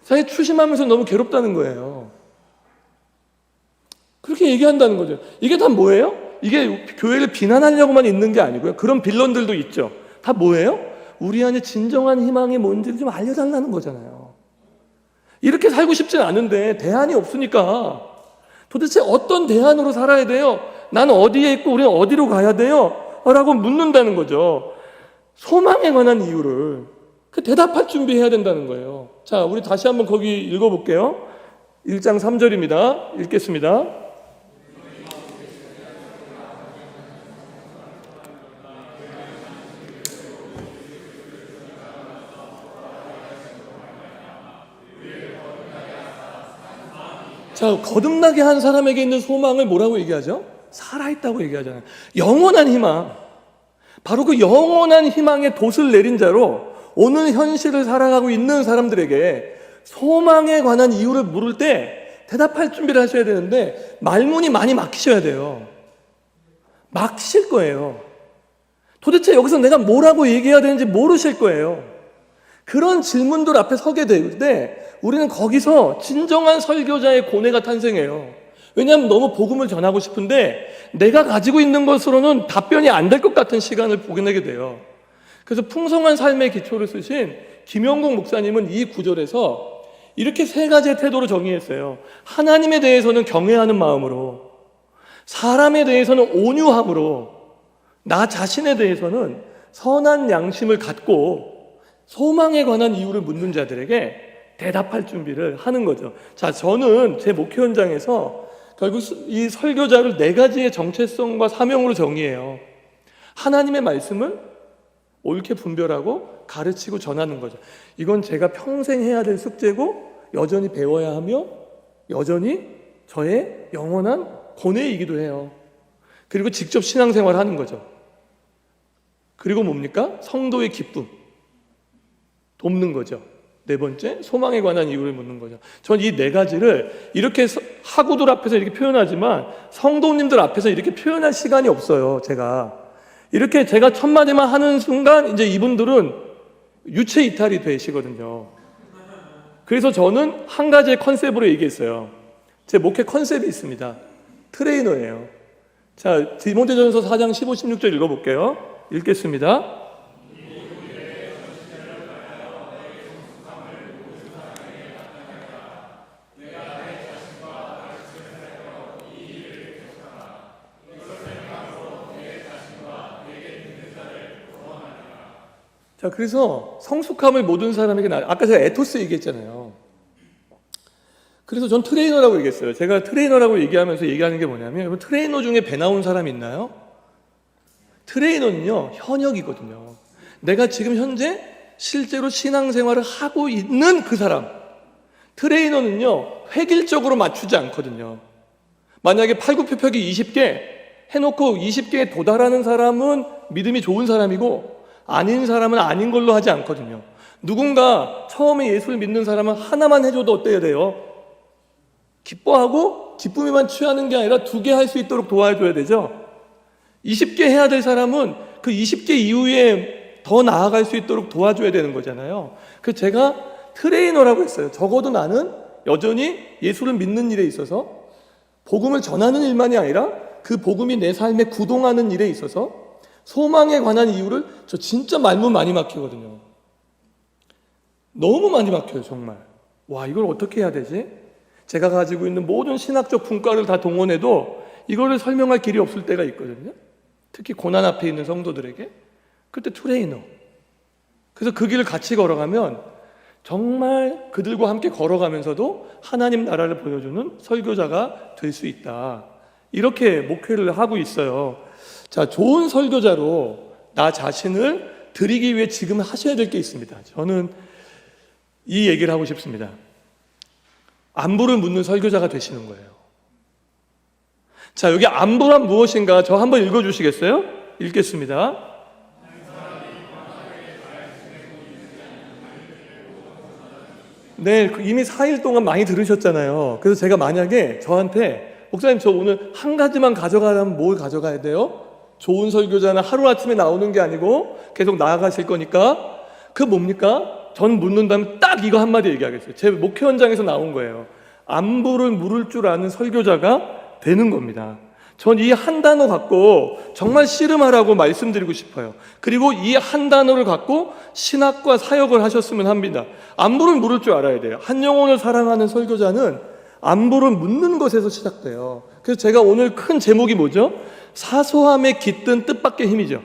사실 추심하면서 너무 괴롭다는 거예요. 그렇게 얘기한다는 거죠. 이게 다 뭐예요? 이게 교회를 비난하려고만 있는 게 아니고요. 그런 빌런들도 있죠. 다 뭐예요? 우리 안에 진정한 희망이 뭔지를 좀 알려달라는 거잖아요. 이렇게 살고 싶진 않은데 대안이 없으니까 도대체 어떤 대안으로 살아야 돼요? 나는 어디에 있고 우리는 어디로 가야 돼요? 라고 묻는다는 거죠. 소망에 관한 이유를 대답할 준비해야 된다는 거예요. 자, 우리 다시 한번 거기 읽어볼게요. 1장 3절입니다. 읽겠습니다. 자, 거듭나게 한 사람에게 있는 소망을 뭐라고 얘기하죠? 살아있다고 얘기하잖아요. 영원한 희망. 바로 그 영원한 희망의 돛을 내린 자로 오늘 현실을 살아가고 있는 사람들에게 소망에 관한 이유를 물을 때 대답할 준비를 하셔야 되는데 말문이 많이 막히셔야 돼요. 막히실 거예요. 도대체 여기서 내가 뭐라고 얘기해야 되는지 모르실 거예요. 그런 질문들 앞에 서게 될 때 우리는 거기서 진정한 설교자의 고뇌가 탄생해요. 왜냐하면 너무 복음을 전하고 싶은데 내가 가지고 있는 것으로는 답변이 안 될 것 같은 시간을 보내게 돼요. 그래서 풍성한 삶의 기초를 쓰신 김영국 목사님은 이 구절에서 이렇게 세 가지의 태도로 정의했어요. 하나님에 대해서는 경외하는 마음으로, 사람에 대해서는 온유함으로, 나 자신에 대해서는 선한 양심을 갖고 소망에 관한 이유를 묻는 자들에게 대답할 준비를 하는 거죠. 자, 저는 제 목회 현장에서 결국 이 설교자를 네 가지의 정체성과 사명으로 정의해요. 하나님의 말씀을 옳게 분별하고 가르치고 전하는 거죠. 이건 제가 평생 해야 될 숙제고 여전히 배워야 하며 여전히 저의 영원한 고뇌이기도 해요. 그리고 직접 신앙생활을 하는 거죠. 그리고 뭡니까? 성도의 기쁨 돕는 거죠. 네 번째, 소망에 관한 이유를 묻는 거죠. 전 이 네 가지를 이렇게 학우들 앞에서 이렇게 표현하지만 성도님들 앞에서 이렇게 표현할 시간이 없어요. 제가 첫 마디만 하는 순간 이제 이분들은 유체 이탈이 되시거든요. 그래서 저는 한 가지의 컨셉으로 얘기했어요. 제 목회 컨셉이 있습니다. 트레이너예요. 자, 디모데전서 4장 15, 16절 읽어볼게요. 읽겠습니다. 자, 그래서 성숙함을 모든 사람에게 아까 제가 에토스 얘기했잖아요. 그래서 전 트레이너라고 얘기했어요. 제가 트레이너라고 얘기하면서 얘기하는 게 뭐냐면, 트레이너 중에 배 나온 사람 있나요? 트레이너는요, 현역이거든요. 내가 지금 현재 실제로 신앙생활을 하고 있는 그 사람. 트레이너는요, 획일적으로 맞추지 않거든요. 만약에 팔굽혀펴기 20개 해놓고 20개에 도달하는 사람은 믿음이 좋은 사람이고, 아닌 사람은 아닌 걸로 하지 않거든요. 누군가 처음에 예수를 믿는 사람은 하나만 해줘도 어때야 돼요? 기뻐하고 기쁨에만 취하는 게 아니라 2개 할 수 있도록 도와줘야 되죠. 20개 해야 될 사람은 그 20개 이후에 더 나아갈 수 있도록 도와줘야 되는 거잖아요. 그래서 제가 트레이너라고 했어요. 적어도 나는 여전히 예수를 믿는 일에 있어서 복음을 전하는 일만이 아니라 그 복음이 내 삶에 구동하는 일에 있어서 소망에 관한 이유를 저 진짜 말문 많이 막히거든요. 너무 많이 막혀요, 정말. 와, 이걸 어떻게 해야 되지? 제가 가지고 있는 모든 신학적 분과를 다 동원해도 이거를 설명할 길이 없을 때가 있거든요. 특히 고난 앞에 있는 성도들에게. 그때 트레이너. 그래서 그 길을 같이 걸어가면 정말 그들과 함께 걸어가면서도 하나님 나라를 보여주는 설교자가 될 수 있다. 이렇게 목회를 하고 있어요. 자, 좋은 설교자로 나 자신을 드리기 위해 지금 하셔야 될 게 있습니다. 저는 이 얘기를 하고 싶습니다. 안부를 묻는 설교자가 되시는 거예요. 자, 여기 안부란 무엇인가 저 한번 읽어주시겠어요? 읽겠습니다. 네, 이미 4일 동안 많이 들으셨잖아요. 그래서 제가 만약에 저한테 목사님 저 오늘 한 가지만 가져가려면 뭘 가져가야 돼요? 좋은 설교자는 하루아침에 나오는 게 아니고 계속 나아가실 거니까 그 뭡니까? 전 묻는다면 딱 이거 한마디 얘기하겠어요. 제 목회 현장에서 나온 거예요. 안부를 물을 줄 아는 설교자가 되는 겁니다. 전 이 한 단어 갖고 정말 씨름하라고 말씀드리고 싶어요. 그리고 이 한 단어를 갖고 신학과 사역을 하셨으면 합니다. 안부를 물을 줄 알아야 돼요. 한 영혼을 사랑하는 설교자는 안부를 묻는 것에서 시작돼요. 그래서 제가 오늘 큰 제목이 뭐죠? 사소함에 깃든 뜻밖의 힘이죠.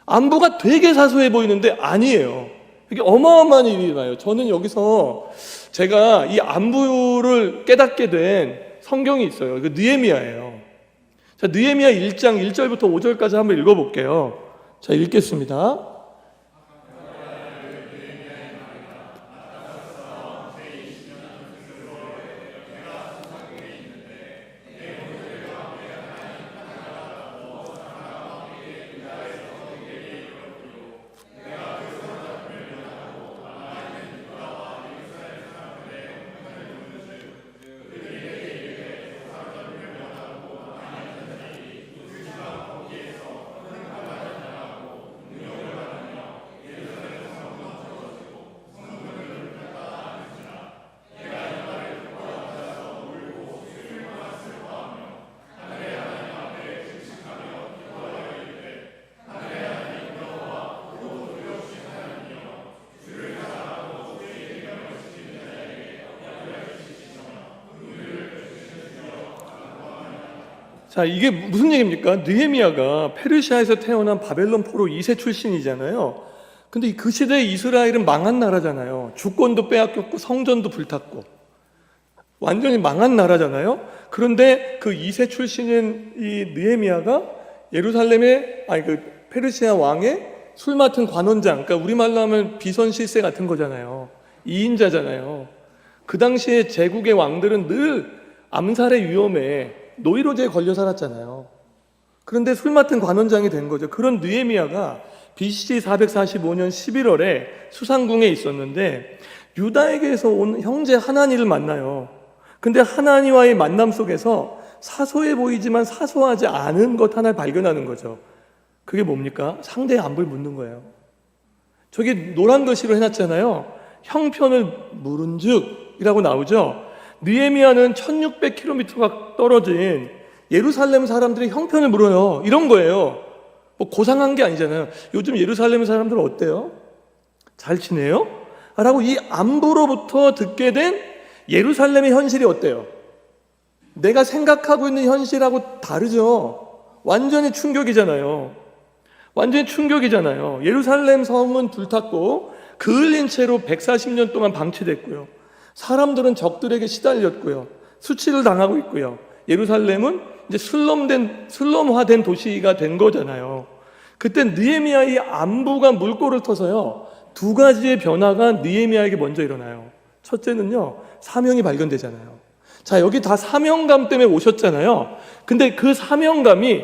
안부가 되게 사소해 보이는데 아니에요. 이게 어마어마한 일이 일어나요. 저는 여기서 제가 이 안부를 깨닫게 된 성경이 있어요. 이거 느헤미야예요. 자, 느헤미야 1장 1절부터 5절까지 한번 읽어볼게요. 자, 읽겠습니다. 자, 이게 무슨 얘기입니까? 느헤미야가 페르시아에서 태어난 바벨론 포로 2세 출신이잖아요. 근데 그 시대에 이스라엘은 망한 나라잖아요. 주권도 빼앗겼고 성전도 불탔고 완전히 망한 나라잖아요. 그런데 그 2세 출신인 이 느헤미야가 예루살렘의 그 페르시아 왕의 술 맡은 관원장, 그러니까 우리말로 하면 비선 실세 같은 거잖아요. 2인자잖아요. 그 당시에 제국의 왕들은 늘 암살의 위험에 노이로제에 걸려 살았잖아요. 그런데 술 맡은 관원장이 된 거죠. 그런 느헤미야가 BC 445년 11월에 수상궁에 있었는데 유다에게서 온 형제 하나니를 만나요. 근데 하나니와의 만남 속에서 사소해 보이지만 사소하지 않은 것 하나를 발견하는 거죠. 그게 뭡니까? 상대의 안부를 묻는 거예요. 저기 노란 글씨로 해놨잖아요. 형편을 물은즉이라고 나오죠. 느헤미야는 1600km가 떨어진 예루살렘 사람들이 형편을 물어요. 이런 거예요. 뭐 고상한 게 아니잖아요. 요즘 예루살렘 사람들 어때요? 잘 지내요? 라고 이 안부로부터 듣게 된 예루살렘의 현실이 어때요? 내가 생각하고 있는 현실하고 다르죠. 완전히 충격이잖아요. 완전히 충격이잖아요. 예루살렘 성은 불탔고 그을린 채로 140년 동안 방치됐고요. 사람들은 적들에게 시달렸고요. 수치를 당하고 있고요. 예루살렘은 이제 슬럼화된 도시가 된 거잖아요. 그때 느헤미야의 안부가 물꼬를 터서요. 두 가지의 변화가 느헤미야에게 먼저 일어나요. 첫째는요, 사명이 발견되잖아요. 자, 여기 다 사명감 때문에 오셨잖아요. 근데 그 사명감이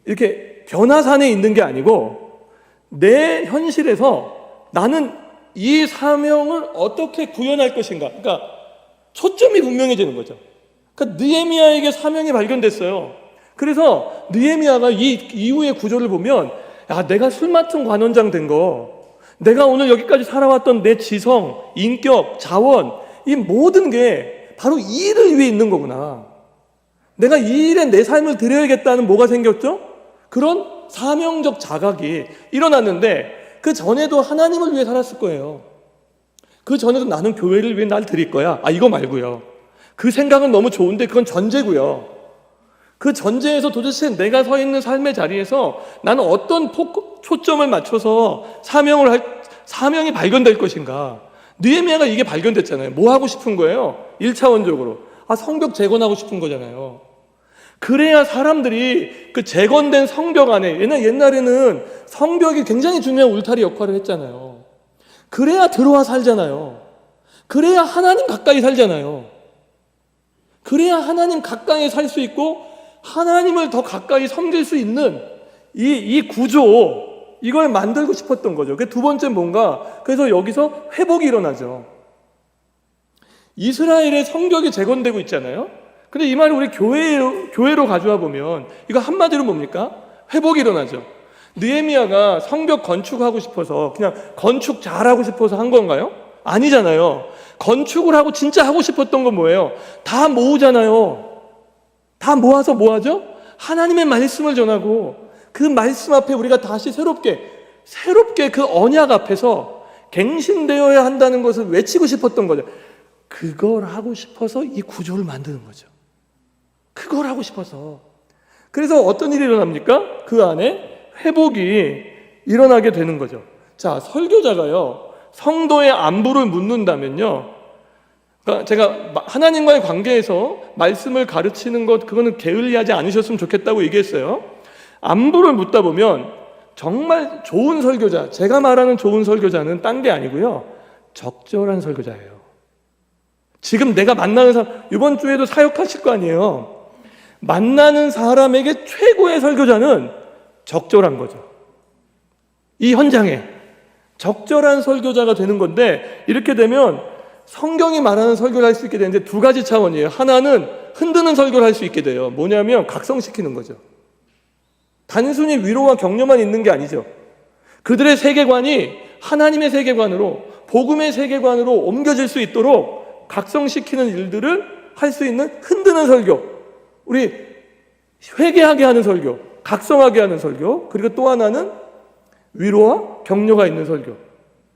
이렇게 변화산에 있는 게 아니고 내 현실에서 나는 이 사명을 어떻게 구현할 것인가. 그러니까 초점이 분명해지는 거죠. 그러니까 느헤미야에게 사명이 발견됐어요. 그래서 느헤미야가 이 이후의 구조를 보면, 야, 내가 술 맡은 관원장 된 거, 내가 오늘 여기까지 살아왔던 내 지성, 인격, 자원, 이 모든 게 바로 이 일을 위해 있는 거구나. 내가 이 일에 내 삶을 드려야겠다는 뭐가 생겼죠? 그런 사명적 자각이 일어났는데 그 전에도 하나님을 위해 살았을 거예요. 그 전에도 나는 교회를 위해 날 드릴 거야. 이거 말고요. 그 생각은 너무 좋은데 그건 전제고요. 그 전제에서 도대체 내가 서 있는 삶의 자리에서 나는 어떤 초점을 맞춰서 사명이 발견될 것인가. 느헤미야가 이게 발견됐잖아요. 뭐 하고 싶은 거예요? 1차원적으로. 성벽 재건하고 싶은 거잖아요. 그래야 사람들이 그 재건된 성벽 안에, 옛날에는 성벽이 굉장히 중요한 울타리 역할을 했잖아요. 그래야 들어와 살잖아요. 그래야 하나님 가까이 살잖아요. 그래야 하나님 가까이 살 수 있고 하나님을 더 가까이 섬길 수 있는 이 구조, 이걸 만들고 싶었던 거죠. 두 번째 뭔가, 그래서 여기서 회복이 일어나죠. 이스라엘의 성벽이 재건되고 있잖아요. 근데 이 말을 우리 교회로 가져와 보면 이거 한마디로 뭡니까? 회복이 일어나죠. 느헤미야가 성벽 건축하고 싶어서 그냥 건축 잘하고 싶어서 한 건가요? 아니잖아요. 건축을 하고 진짜 하고 싶었던 건 뭐예요? 다 모으잖아요. 다 모아서 뭐 하죠? 하나님의 말씀을 전하고 그 말씀 앞에 우리가 다시 새롭게 그 언약 앞에서 갱신되어야 한다는 것을 외치고 싶었던 거죠. 그걸 하고 싶어서 이 구조를 만드는 거죠. 그걸 하고 싶어서. 그래서 어떤 일이 일어납니까? 그 안에 회복이 일어나게 되는 거죠. 자, 설교자가요, 성도의 안부를 묻는다면요, 그러니까 제가 하나님과의 관계에서 말씀을 가르치는 것, 그거는 게을리하지 않으셨으면 좋겠다고 얘기했어요. 안부를 묻다 보면 정말 좋은 설교자, 제가 말하는 좋은 설교자는 딴 게 아니고요, 적절한 설교자예요. 지금 내가 만나는 사람, 이번 주에도 사역하실 거 아니에요. 만나는 사람에게 최고의 설교자는 적절한 거죠. 이 현장에 적절한 설교자가 되는 건데, 이렇게 되면 성경이 말하는 설교를 할 수 있게 되는데 두 가지 차원이에요. 하나는 흔드는 설교를 할 수 있게 돼요. 뭐냐면 각성시키는 거죠. 단순히 위로와 격려만 있는 게 아니죠. 그들의 세계관이 하나님의 세계관으로, 복음의 세계관으로 옮겨질 수 있도록 각성시키는 일들을 할 수 있는 흔드는 설교, 우리 회개하게 하는 설교, 각성하게 하는 설교, 그리고 또 하나는 위로와 격려가 있는 설교,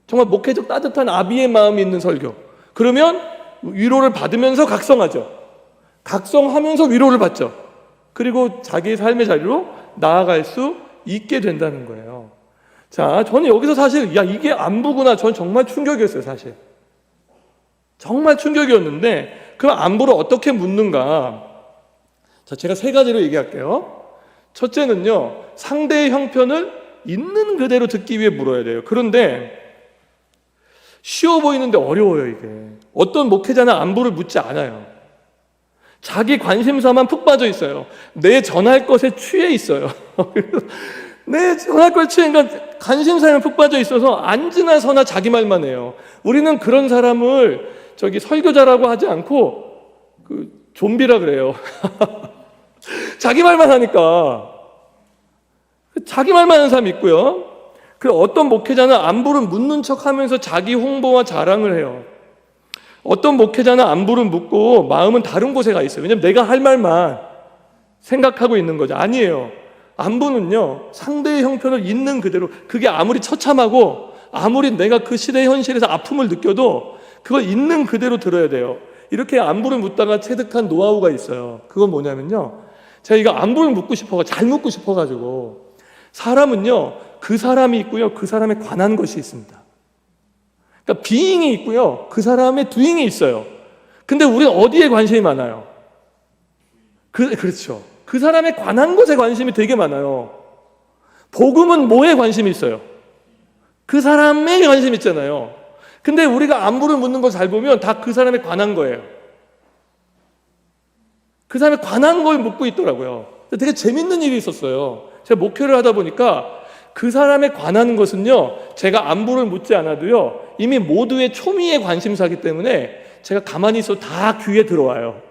정말 목회적 따뜻한 아비의 마음이 있는 설교. 그러면 위로를 받으면서 각성하죠. 각성하면서 위로를 받죠. 그리고 자기의 삶의 자리로 나아갈 수 있게 된다는 거예요. 자, 저는 여기서 사실 이게 안부구나. 전 정말 충격이었어요, 사실. 정말 충격이었는데 그럼 안부를 어떻게 묻는가? 자, 제가 세 가지로 얘기할게요. 첫째는요, 상대의 형편을 있는 그대로 듣기 위해 물어야 돼요. 그런데 쉬워 보이는데 어려워요, 이게. 어떤 목회자는 안부를 묻지 않아요. 자기 관심사만 푹 빠져 있어요. 내 전할 것에 취해 있어요. 내 전할 것에 취해, 그러니까 관심사에만 푹 빠져 있어서 앉으나 서나 자기 말만 해요. 우리는 그런 사람을 설교자라고 하지 않고 좀비라 그래요. 자기 말만 하니까. 자기 말만 하는 사람이 있고요. 어떤 목회자는 안부를 묻는 척 하면서 자기 홍보와 자랑을 해요. 어떤 목회자는 안부를 묻고 마음은 다른 곳에 가 있어요. 왜냐하면 내가 할 말만 생각하고 있는 거죠. 아니에요. 안부는요, 상대의 형편을 있는 그대로, 그게 아무리 처참하고 아무리 내가 그 시대의 현실에서 아픔을 느껴도 그걸 있는 그대로 들어야 돼요. 이렇게 안부를 묻다가 체득한 노하우가 있어요. 그건 뭐냐면요, 제가 이거 안부를 묻고 잘 묻고 싶어가지고, 사람은요, 그 사람이 있고요, 그 사람에 관한 것이 있습니다. 그러니까 비잉이 있고요, 그 사람의 두잉이 있어요. 근데 우리는 어디에 관심이 많아요? 그렇죠. 그 사람에 관한 것에 관심이 되게 많아요. 복음은 뭐에 관심이 있어요? 그 사람에 관심이 있잖아요. 근데 우리가 안부를 묻는 거 잘 보면 다 그 사람에 관한 거예요. 그 사람에 관한 걸 묻고 있더라고요. 되게 재밌는 일이 있었어요. 제가 목회를 하다 보니까 그 사람에 관한 것은요, 제가 안부를 묻지 않아도요, 이미 모두의 초미의 관심사기 때문에 제가 가만히 있어도 다 귀에 들어와요.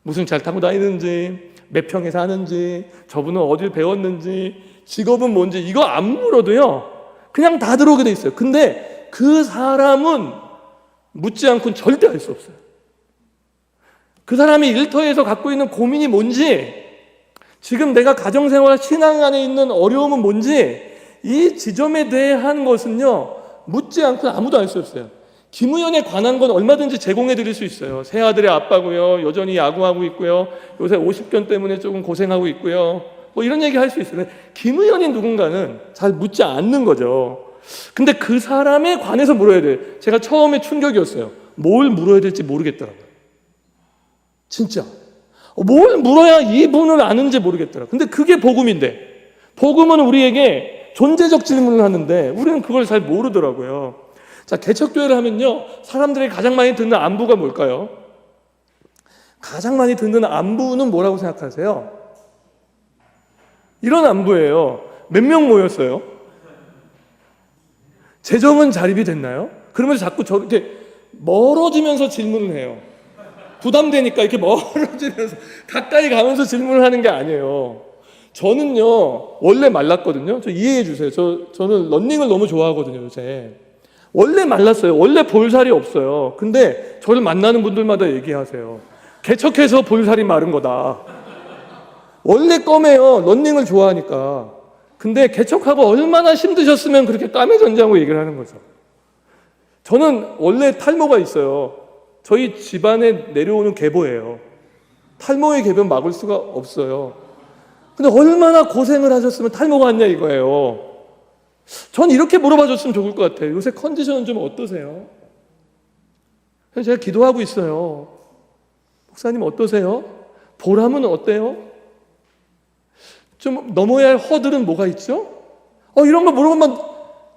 무슨 잘 타고 다니는지, 몇 평에 사는지, 저분은 어딜 배웠는지, 직업은 뭔지, 이거 안 물어도요, 그냥 다 들어오게 돼 있어요. 근데 그 사람은 묻지 않고는 절대 알 수 없어요. 그 사람이 일터에서 갖고 있는 고민이 뭔지, 지금 내가 가정생활, 신앙 안에 있는 어려움은 뭔지, 이 지점에 대한 것은요, 묻지 않고는 아무도 알 수 없어요. 김의원에 관한 건 얼마든지 제공해 드릴 수 있어요. 새 아들의 아빠고요, 여전히 야구하고 있고요, 요새 50견 때문에 조금 고생하고 있고요, 뭐 이런 얘기 할 수 있어요. 김의원인 누군가는 잘 묻지 않는 거죠. 근데 그 사람에 관해서 물어야 돼요. 제가 처음에 충격이었어요. 뭘 물어야 될지 모르겠더라고요. 진짜 뭘 물어야 이분을 아는지 모르겠더라고요. 근데 그게 복음인데, 복음은 우리에게 존재적 질문을 하는데 우리는 그걸 잘 모르더라고요. 자, 개척교회를 하면요, 사람들이 가장 많이 듣는 안부가 뭘까요? 가장 많이 듣는 안부는 뭐라고 생각하세요? 이런 안부예요. 몇 명 모였어요? 재정은 자립이 됐나요? 그러면서 자꾸 저렇게 멀어지면서 질문을 해요. 부담되니까 이렇게 멀어지면서 가까이 가면서 질문을 하는 게 아니에요. 저는요, 원래 말랐거든요. 저 이해해 주세요. 저는 러닝을 너무 좋아하거든요, 요새. 원래 말랐어요. 원래 볼살이 없어요. 근데 저를 만나는 분들마다 얘기하세요. 개척해서 볼살이 마른 거다. 원래 껌해요. 러닝을 좋아하니까. 근데 개척하고 얼마나 힘드셨으면 그렇게 까매졌냐고 얘기를 하는 거죠. 저는 원래 탈모가 있어요. 저희 집안에 내려오는 계보예요. 탈모의 계보는 막을 수가 없어요. 근데 얼마나 고생을 하셨으면 탈모가 왔냐 이거예요. 전 이렇게 물어봐 줬으면 좋을 것 같아요. 요새 컨디션은 좀 어떠세요? 제가 기도하고 있어요. 목사님 어떠세요? 보람은 어때요? 좀 넘어야 할 허들은 뭐가 있죠? 이런 거 물어보면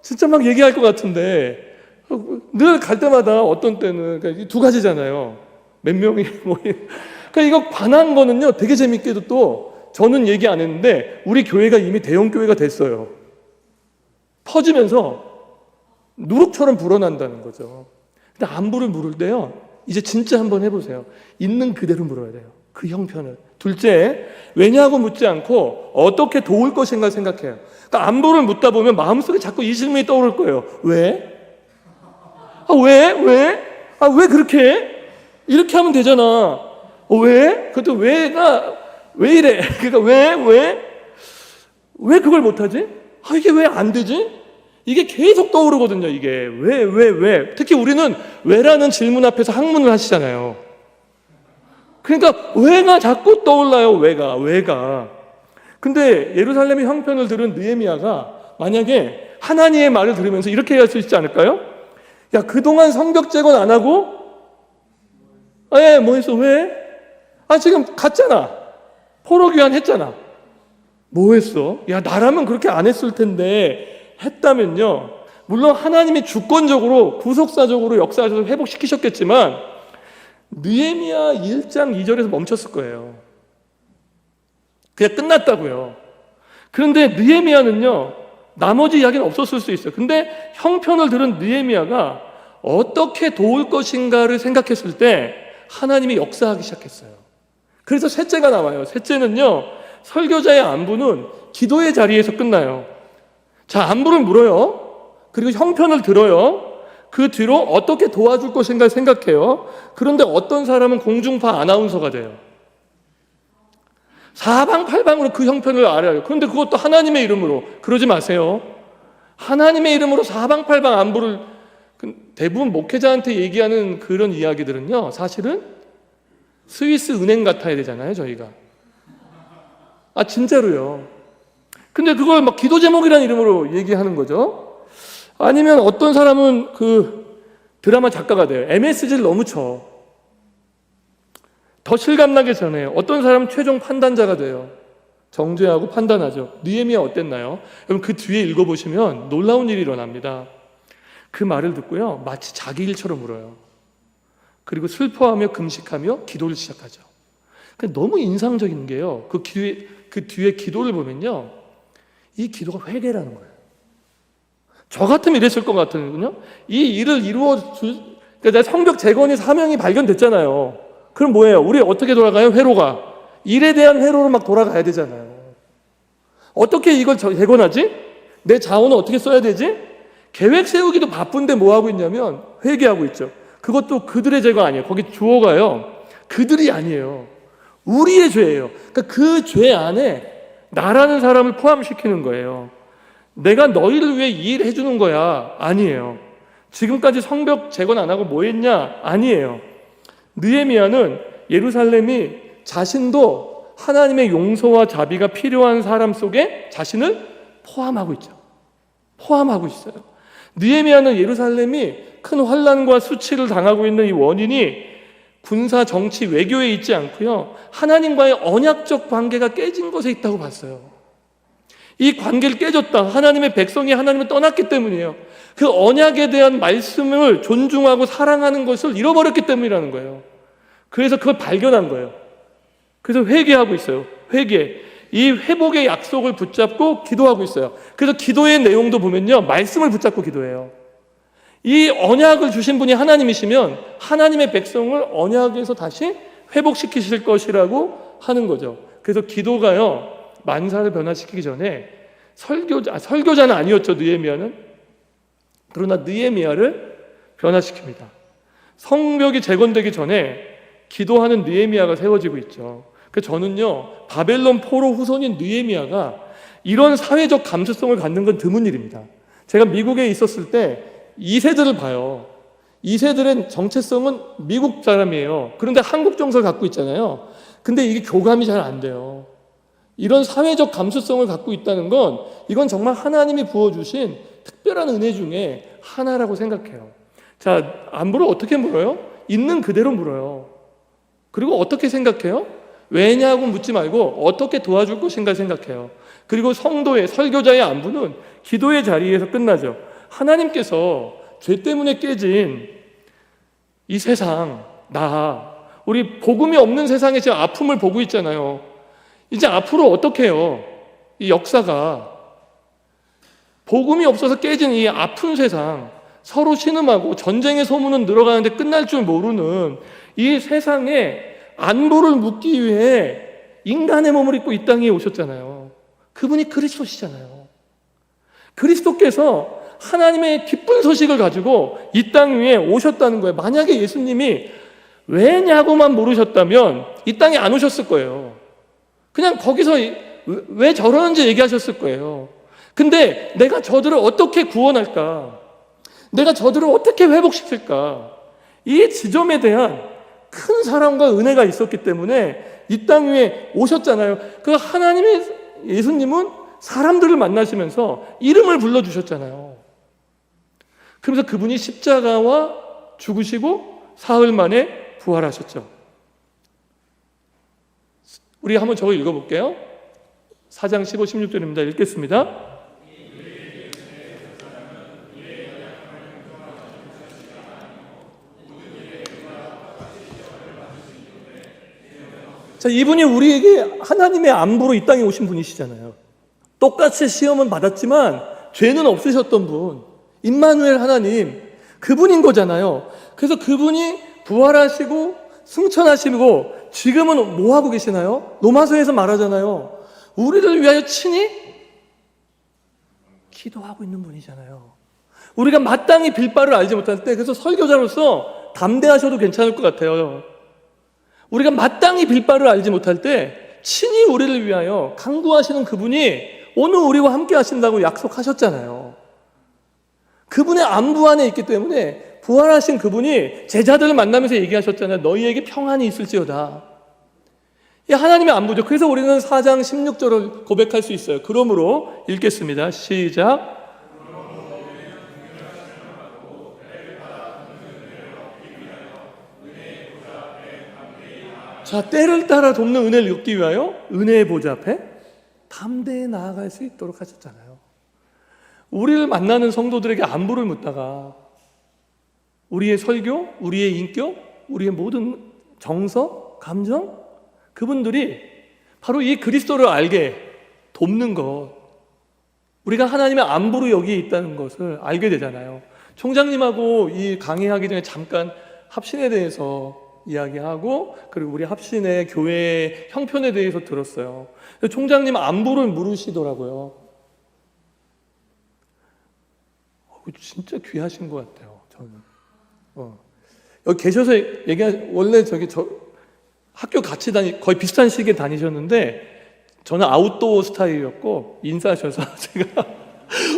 진짜 막 얘기할 것 같은데, 늘 갈 때마다 어떤 때는, 그러니까 두 가지잖아요. 몇 명이 뭐. 그러니까 이거 관한 거는요, 되게 재밌게도 또 저는 얘기 안 했는데 우리 교회가 이미 대형 교회가 됐어요. 퍼지면서 누룩처럼 불어난다는 거죠. 근데 안부를 물을 때요, 이제 진짜 한번 해보세요. 있는 그대로 물어야 돼요. 그 형편을. 둘째, 왜냐고 묻지 않고 어떻게 도울 것인가 생각해요. 그러니까 안부를 묻다 보면 마음속에 자꾸 이 질문이 떠오를 거예요. 왜? 왜? 왜 그렇게 해? 이렇게 하면 되잖아. 왜? 그것도 왜가 왜 이래? 그러니까 왜 그걸 못하지? 이게 왜 안 되지? 이게 계속 떠오르거든요. 이게 왜? 특히 우리는 왜라는 질문 앞에서 학문을 하시잖아요. 그러니까 왜가 자꾸 떠올라요. 왜가. 근데 예루살렘의 형편을 들은 느헤미야가 만약에 하나님의 말을 들으면서 이렇게 할 수 있지 않을까요? 야, 그동안 성벽 재건 안 하고 뭐 했어? 왜? 지금 갔잖아. 포로귀환 했잖아. 뭐 했어? 야, 나라면 그렇게 안 했을 텐데 했다면요. 물론 하나님이 주권적으로 구속사적으로 역사적으로 회복시키셨겠지만 느헤미야 1장 2절에서 멈췄을 거예요. 그냥 끝났다고요. 그런데 느헤미야는요, 나머지 이야기는 없었을 수 있어요. 근데 형편을 들은 느헤미야가 어떻게 도울 것인가를 생각했을 때 하나님이 역사하기 시작했어요. 그래서 셋째가 나와요. 셋째는요, 설교자의 안부는 기도의 자리에서 끝나요. 자, 안부를 물어요. 그리고 형편을 들어요. 그 뒤로 어떻게 도와줄 것인가 생각해요. 그런데 어떤 사람은 공중파 아나운서가 돼요. 사방팔방으로 그 형편을 알아요. 그런데 그것도 하나님의 이름으로. 그러지 마세요. 하나님의 이름으로 사방팔방 안부를, 대부분 목회자한테 얘기하는 그런 이야기들은요, 사실은 스위스 은행 같아야 되잖아요, 저희가. 진짜로요. 근데 그걸 막 기도 제목이라는 이름으로 얘기하는 거죠. 아니면 어떤 사람은 그 드라마 작가가 돼요. MSG를 너무 쳐. 더 실감나게 전해요. 어떤 사람은 최종 판단자가 돼요. 정죄하고 판단하죠. 느헤미야 어땠나요? 여러분 그 뒤에 읽어보시면 놀라운 일이 일어납니다. 그 말을 듣고요, 마치 자기 일처럼 울어요. 그리고 슬퍼하며 금식하며 기도를 시작하죠. 너무 인상적인 게요, 그 뒤에 기도를 보면요, 이 기도가 회개라는 거예요. 저 같으면 이랬을 것 같은군요. 이 일을 그러니까 성벽 재건이 사명이 발견됐잖아요. 그럼 뭐예요? 우리 어떻게 돌아가요? 회로가. 일에 대한 회로로 막 돌아가야 되잖아요. 어떻게 이걸 재건하지? 내 자원을 어떻게 써야 되지? 계획 세우기도 바쁜데 뭐 하고 있냐면 회개하고 있죠. 그것도 그들의 죄가 아니에요. 거기 주어가요, 그들이 아니에요. 우리의 죄예요. 그러니까 그 죄 안에 나라는 사람을 포함시키는 거예요. 내가 너희를 위해 이 일 해주는 거야. 아니에요. 지금까지 성벽 재건 안 하고 뭐 했냐? 아니에요. 느헤미야는 예루살렘이 자신도 하나님의 용서와 자비가 필요한 사람 속에 자신을 포함하고 있죠. 포함하고 있어요. 느헤미야는 예루살렘이 큰 환난과 수치를 당하고 있는 이 원인이 군사, 정치, 외교에 있지 않고요, 하나님과의 언약적 관계가 깨진 것에 있다고 봤어요. 이 관계를 깨졌다. 하나님의 백성이 하나님을 떠났기 때문이에요. 그 언약에 대한 말씀을 존중하고 사랑하는 것을 잃어버렸기 때문이라는 거예요. 그래서 그걸 발견한 거예요. 그래서 회개하고 있어요. 회개. 이 회복의 약속을 붙잡고 기도하고 있어요. 그래서 기도의 내용도 보면요, 말씀을 붙잡고 기도해요. 이 언약을 주신 분이 하나님이시면 하나님의 백성을 언약에서 다시 회복시키실 것이라고 하는 거죠. 그래서 기도가요, 만사를 변화시키기 전에 설교자는 아니었죠, 느헤미야는. 그러나 느헤미야를 변화시킵니다. 성벽이 재건되기 전에 기도하는 느헤미야가 세워지고 있죠. 그래서 저는요, 바벨론 포로 후손인 느헤미야가 이런 사회적 감수성을 갖는 건 드문 일입니다. 제가 미국에 있었을 때 2세들을 봐요. 2세들의 정체성은 미국 사람이에요. 그런데 한국 정서를 갖고 있잖아요. 근데 이게 교감이 잘 안 돼요. 이런 사회적 감수성을 갖고 있다는 건 이건 정말 하나님이 부어주신 특별한 은혜 중에 하나라고 생각해요. 자, 안부를 어떻게 물어요? 있는 그대로 물어요. 그리고 어떻게 생각해요? 왜냐고 묻지 말고 어떻게 도와줄 것인가 생각해요. 그리고 성도의, 설교자의 안부는 기도의 자리에서 끝나죠. 하나님께서 죄 때문에 깨진 이 세상, 우리 복음이 없는 세상에 지금 아픔을 보고 있잖아요. 이제 앞으로 어떻게 해요? 이 역사가 복음이 없어서 깨진 이 아픈 세상, 서로 신음하고 전쟁의 소문은 늘어가는데 끝날 줄 모르는 이 세상에 안부를 묻기 위해 인간의 몸을 입고 이 땅에 오셨잖아요. 그분이 그리스도시잖아요. 그리스도께서 하나님의 기쁜 소식을 가지고 이 땅 위에 오셨다는 거예요. 만약에 예수님이 왜냐고만 물으셨다면 이 땅에 안 오셨을 거예요. 그냥 거기서 왜 저러는지 얘기하셨을 거예요. 근데 내가 저들을 어떻게 구원할까? 내가 저들을 어떻게 회복시킬까? 이 지점에 대한 큰 사랑과 은혜가 있었기 때문에 이 땅 위에 오셨잖아요. 그 하나님의 예수님은 사람들을 만나시면서 이름을 불러주셨잖아요. 그러면서 그분이 십자가와 죽으시고 사흘 만에 부활하셨죠. 우리 한번 저거 읽어볼게요. 4장 15, 16절입니다. 읽겠습니다. 자, 이분이 우리에게 하나님의 안부로 이 땅에 오신 분이시잖아요. 똑같이 시험은 받았지만 죄는 없으셨던 분, 임마누엘 하나님, 그분인 거잖아요. 그래서 그분이 부활하시고 승천하시고 지금은 뭐 하고 계시나요? 로마서에서 말하잖아요. 우리를 위하여 친히 기도하고 있는 분이잖아요. 우리가 마땅히 빌 바를 알지 못할 때, 그래서 설교자로서 담대하셔도 괜찮을 것 같아요. 우리가 마땅히 빌 바를 알지 못할 때 친히 우리를 위하여 간구하시는 그분이 오늘 우리와 함께 하신다고 약속하셨잖아요. 그분의 안부 안에 있기 때문에 부활하신 그분이 제자들을 만나면서 얘기하셨잖아요. 너희에게 평안이 있을지어다. 이 하나님의 안부죠. 그래서 우리는 4장 16절을 고백할 수 있어요. 그러므로 읽겠습니다. 시작. 자, 때를 따라 돕는 은혜를 얻기 위하여 은혜의 보좌 앞에 담대히 나아갈 수 있도록 하셨잖아요. 우리를 만나는 성도들에게 안부를 묻다가 우리의 설교, 우리의 인격, 우리의 모든 정서, 감정, 그분들이 바로 이 그리스도를 알게 돕는 것, 우리가 하나님의 안부로 여기에 있다는 것을 알게 되잖아요. 총장님하고 이 강의하기 전에 잠깐 합신에 대해서 이야기하고, 그리고 우리 합신의 교회 형편에 대해서 들었어요. 총장님 안부를 물으시더라고요. 진짜 귀하신 것 같아요, 저는. 여기 계셔서 원래 학교 같이 거의 비슷한 시기에 다니셨는데, 저는 아웃도어 스타일이었고, 인싸셔서 제가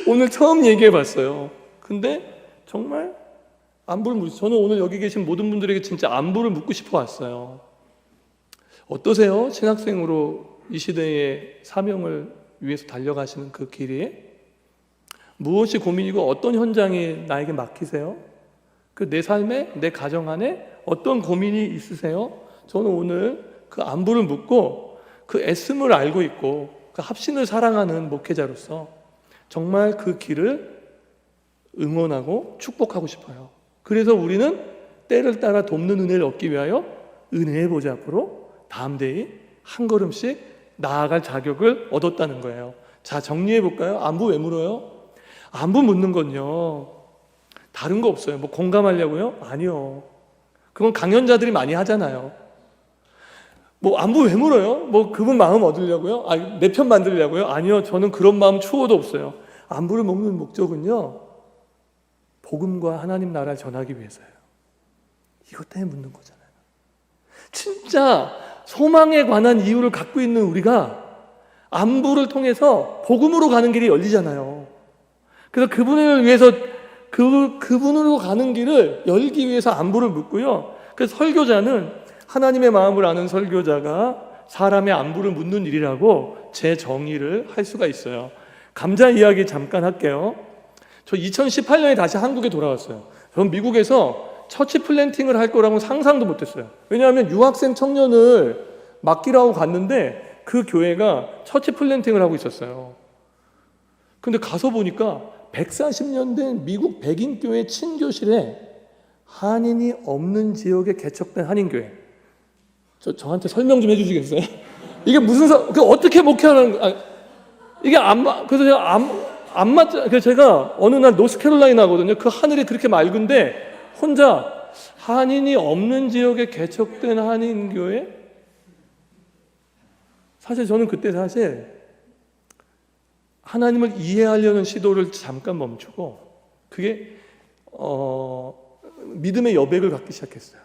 오늘 처음 얘기해 봤어요. 근데 정말 안부를 저는 오늘 여기 계신 모든 분들에게 진짜 안부를 묻고 싶어 왔어요. 어떠세요? 신학생으로 이 시대의 사명을 위해서 달려가시는 그 길이 무엇이 고민이고 어떤 현장이 나에게 막히세요? 그 내 삶에, 내 가정 안에 어떤 고민이 있으세요? 저는 오늘 그 안부를 묻고 그 애씀을 알고 있고 그 합신을 사랑하는 목회자로서 정말 그 길을 응원하고 축복하고 싶어요. 그래서 우리는 때를 따라 돕는 은혜를 얻기 위하여 은혜의 보좌 앞으로 담대히 한 걸음씩 나아갈 자격을 얻었다는 거예요. 자, 정리해 볼까요? 안부 왜 물어요? 안부 묻는 건요, 다른 거 없어요. 뭐 공감하려고요? 아니요. 그건 강연자들이 많이 하잖아요. 뭐 안부 왜 물어요? 뭐 그분 마음 얻으려고요? 내 편 만들려고요? 아니요. 저는 그런 마음 추호도 없어요. 안부를 묻는 목적은요, 복음과 하나님 나라를 전하기 위해서예요. 이것 때문에 묻는 거잖아요. 진짜 소망에 관한 이유를 갖고 있는 우리가 안부를 통해서 복음으로 가는 길이 열리잖아요. 그래서 그분을 위해서 그분으로 가는 길을 열기 위해서 안부를 묻고요. 그래서 설교자는 하나님의 마음을 아는 설교자가 사람의 안부를 묻는 일이라고 제 정의를 할 수가 있어요. 감자 이야기 잠깐 할게요. 저 2018년에 다시 한국에 돌아왔어요. 전 미국에서 처치 플랜팅을 할 거라고 상상도 못했어요. 왜냐하면 유학생 청년을 맡기러 하고 갔는데 그 교회가 처치 플랜팅을 하고 있었어요. 근데 가서 보니까 140년 된 미국 백인교회 친교실에 한인이 없는 지역에 개척된 한인교회. 저한테 설명 좀 해주시겠어요? 이게 무슨 어떻게 목회하는 이게 그래서 제가 안 맞죠. 그래서 제가 어느 날 노스캐롤라이나거든요. 그 하늘이 그렇게 맑은데 혼자 한인이 없는 지역에 개척된 한인교회? 사실 저는 그때 하나님을 이해하려는 시도를 잠깐 멈추고 그게 믿음의 여백을 갖기 시작했어요.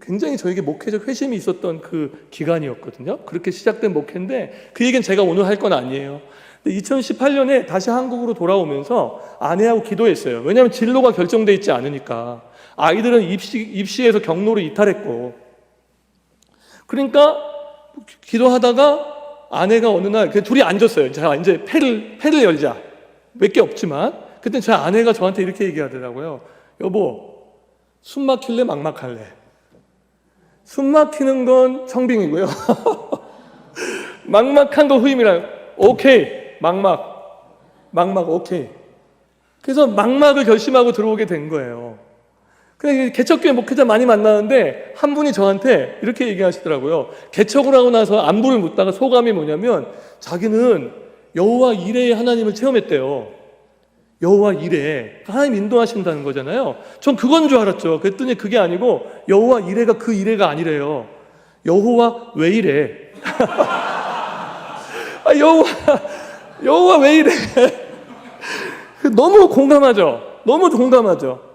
굉장히 저에게 목회적 회심이 있었던 그 기간이었거든요. 그렇게 시작된 목회인데 그 얘기는 제가 오늘 할 건 아니에요. 2018년에 다시 한국으로 돌아오면서 아내하고 기도했어요. 왜냐하면 진로가 결정돼 있지 않으니까. 아이들은 입시에서 경로를 이탈했고. 그러니까 기도하다가 아내가 어느 날 둘이 앉았어요. 자, 이제 패를 열자. 몇 개 없지만 그때 제 아내가 저한테 이렇게 얘기하더라고요. 여보, 숨 막힐래 막막할래? 숨 막히는 건 청빙이고요. 막막한 거 후임이랑 오케이. 막막 오케이. 그래서 막막을 결심하고 들어오게 된 거예요. 근데 개척교회 목회자 많이 만나는데 한 분이 저한테 이렇게 얘기하시더라고요. 개척을 하고 나서 안부를 묻다가 소감이 뭐냐면 자기는 여호와 이레의 하나님을 체험했대요. 여호와 이레, 하나님 인도하신다는 거잖아요. 전 그건 줄 알았죠. 그랬더니 그게 아니고 여호와 이레가 그 이레가 아니래요. 여호와 왜 이래? 여호와 왜 이래? 너무 공감하죠. 너무 동감하죠.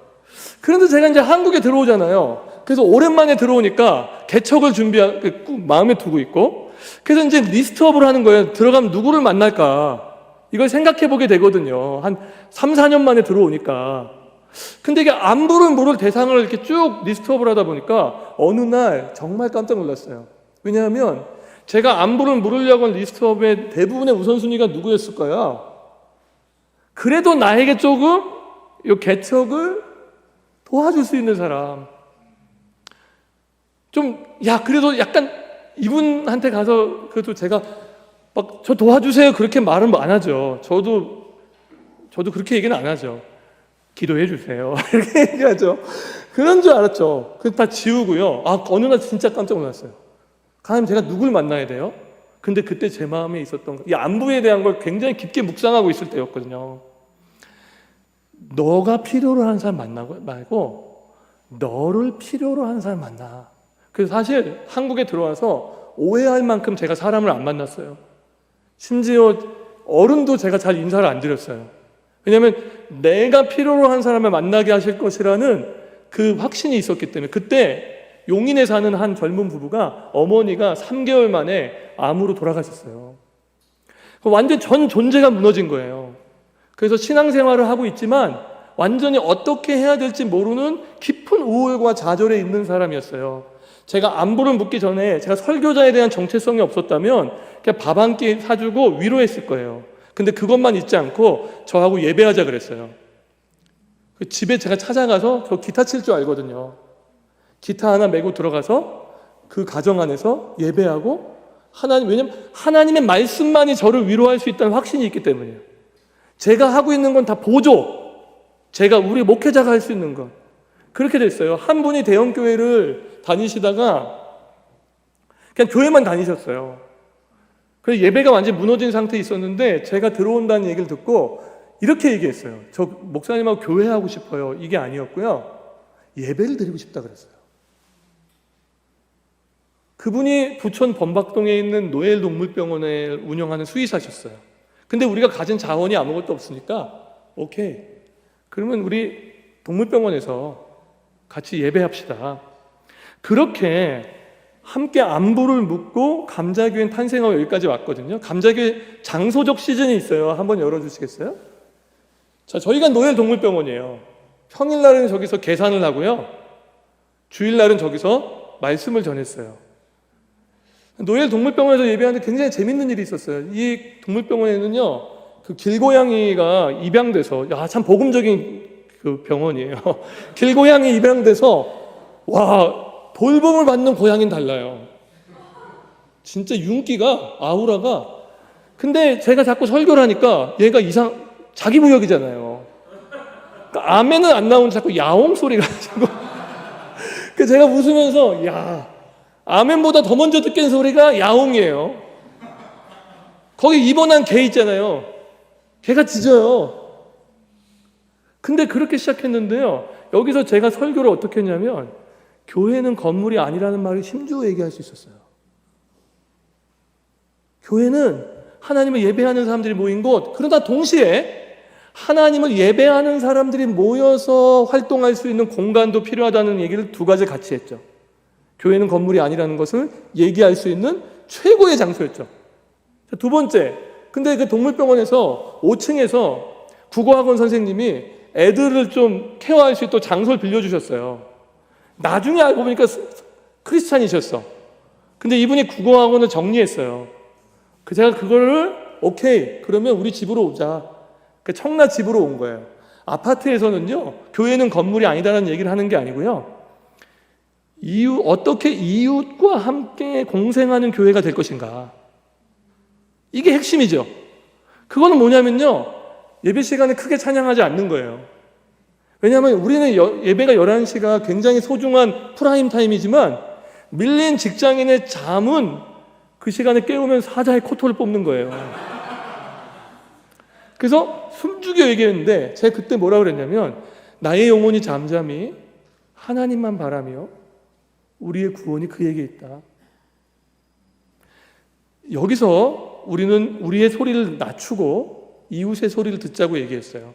그런데 제가 이제 한국에 들어오잖아요. 그래서 오랜만에 들어오니까 개척을 마음에 두고 있고, 그래서 이제 리스트업을 하는 거예요. 들어가면 누구를 만날까? 이걸 생각해 보게 되거든요. 한 3, 4년 만에 들어오니까. 근데 이게 안부를 물을 대상을 이렇게 쭉 리스트업을 하다 보니까 어느 날 정말 깜짝 놀랐어요. 왜냐하면 제가 안부를 물으려고 한 리스트업의 대부분의 우선순위가 누구였을까요? 그래도 나에게 조금 이 개척을 도와줄 수 있는 사람. 그래도 약간 이분한테 가서 그래도 제가 막 저 도와주세요 그렇게 말은 안 하죠. 저도 그렇게 얘기는 안 하죠. 기도해 주세요. 이렇게 얘기하죠. 그런 줄 알았죠. 그래서 다 지우고요. 어느 날 진짜 깜짝 놀랐어요. 하나님 제가 누굴 만나야 돼요? 근데 그때 제 마음에 있었던 이 안부에 대한 걸 굉장히 깊게 묵상하고 있을 때였거든요. 너가 필요로 하는 사람 말고 너를 필요로 하는 사람 만나. 그래서 사실 한국에 들어와서 오해할 만큼 제가 사람을 안 만났어요. 심지어 어른도 제가 잘 인사를 안 드렸어요. 왜냐하면 내가 필요로 한 사람을 만나게 하실 것이라는 그 확신이 있었기 때문에. 그때 용인에 사는 한 젊은 부부가 어머니가 3개월 만에 암으로 돌아가셨어요. 완전 전 존재가 무너진 거예요. 그래서 신앙생활을 하고 있지만 완전히 어떻게 해야 될지 모르는 깊은 우울과 좌절에 있는 사람이었어요. 제가 안부를 묻기 전에 제가 설교자에 대한 정체성이 없었다면 그냥 밥 한 끼 사주고 위로했을 거예요. 근데 그것만 잊지 않고 저하고 예배하자 그랬어요. 그 집에 제가 찾아가서 저 기타 칠 줄 알거든요. 기타 하나 메고 들어가서 그 가정 안에서 예배하고 왜냐면 하나님의 말씀만이 저를 위로할 수 있다는 확신이 있기 때문이에요. 제가 하고 있는 건 다 보조. 우리 목회자가 할 수 있는 건. 그렇게 됐어요. 한 분이 대형교회를 다니시다가 그냥 교회만 다니셨어요. 그래서 예배가 완전히 무너진 상태에 있었는데 제가 들어온다는 얘기를 듣고 이렇게 얘기했어요. 저 목사님하고 교회하고 싶어요. 이게 아니었고요. 예배를 드리고 싶다 그랬어요. 그분이 부천 범박동에 있는 노엘 동물병원을 운영하는 수의사셨어요. 근데 우리가 가진 자원이 아무것도 없으니까 오케이. 그러면 우리 동물병원에서 같이 예배합시다. 그렇게 함께 안부를 묻고 감자교회 탄생하고 여기까지 왔거든요. 감자교회 장소적 시즌이 있어요. 한번 열어주시겠어요? 자, 저희가 노엘 동물병원이에요. 평일날은 저기서 계산을 하고요. 주일날은 저기서 말씀을 전했어요. 노엘 동물병원에서 예배하는데 굉장히 재밌는 일이 있었어요. 이 동물병원에는요, 그 길고양이가 입양돼서, 참 복음적인 그 병원이에요. 길고양이 입양돼서, 돌봄을 받는 고양이는 달라요. 진짜 윤기가, 아우라가. 근데 제가 자꾸 설교를 하니까 얘가 자기 부역이잖아요. 그러니까 아멘은 안 나오는 자꾸 야옹 소리가 자꾸. 그래서 제가 웃으면서, 아멘보다 더 먼저 듣는 소리가 야옹이에요. 거기 입원한 개 있잖아요. 개가 짖어요. 근데 그렇게 시작했는데요. 여기서 제가 설교를 어떻게 했냐면 교회는 건물이 아니라는 말을 힘주어 얘기할 수 있었어요. 교회는 하나님을 예배하는 사람들이 모인 곳. 그러나 동시에 하나님을 예배하는 사람들이 모여서 활동할 수 있는 공간도 필요하다는 얘기를 두 가지 같이 했죠. 교회는 건물이 아니라는 것을 얘기할 수 있는 최고의 장소였죠. 두 번째, 근데 그 동물병원에서 5층에서 국어학원 선생님이 애들을 좀 케어할 수 있도록 장소를 빌려주셨어요. 나중에 알고 보니까 크리스찬이셨어. 근데 이분이 국어학원을 정리했어요. 제가 그거를 오케이, 그러면 우리 집으로 오자. 청라 집으로 온 거예요. 아파트에서는요, 교회는 건물이 아니다라는 얘기를 하는 게 아니고요, 어떻게 이웃과 함께 공생하는 교회가 될 것인가, 이게 핵심이죠. 그거는 뭐냐면요, 예배 시간에 크게 찬양하지 않는 거예요. 왜냐하면 우리는 예배가 11시가 굉장히 소중한 프라임 타임이지만 밀린 직장인의 잠은 그 시간에 깨우면 사자의 코털을 뽑는 거예요. 그래서 숨죽여 얘기했는데 제가 그때 뭐라고 그랬냐면, 나의 영혼이 잠잠히 하나님만 바라며 우리의 구원이 그에게 있다. 여기서 우리는 우리의 소리를 낮추고 이웃의 소리를 듣자고 얘기했어요.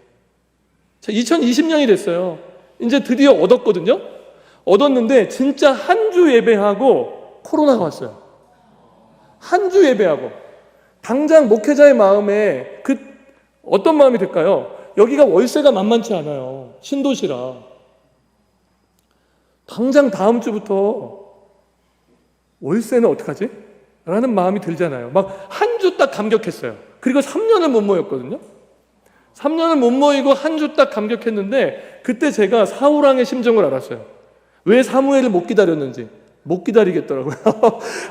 2020년이 됐어요. 이제 드디어 얻었거든요. 얻었는데 진짜 한 주 예배하고 코로나가 왔어요. 한 주 예배하고. 당장 목회자의 마음에 어떤 마음이 들까요? 여기가 월세가 만만치 않아요. 신도시라. 당장 다음 주부터 월세는 어떡하지? 라는 마음이 들잖아요. 막 한 주 딱 감격했어요. 그리고 3년을 못 모였거든요. 3년을 못 모이고 한 주 딱 감격했는데 그때 제가 사울왕의 심정을 알았어요. 왜 사무엘을 못 기다렸는지. 못 기다리겠더라고요.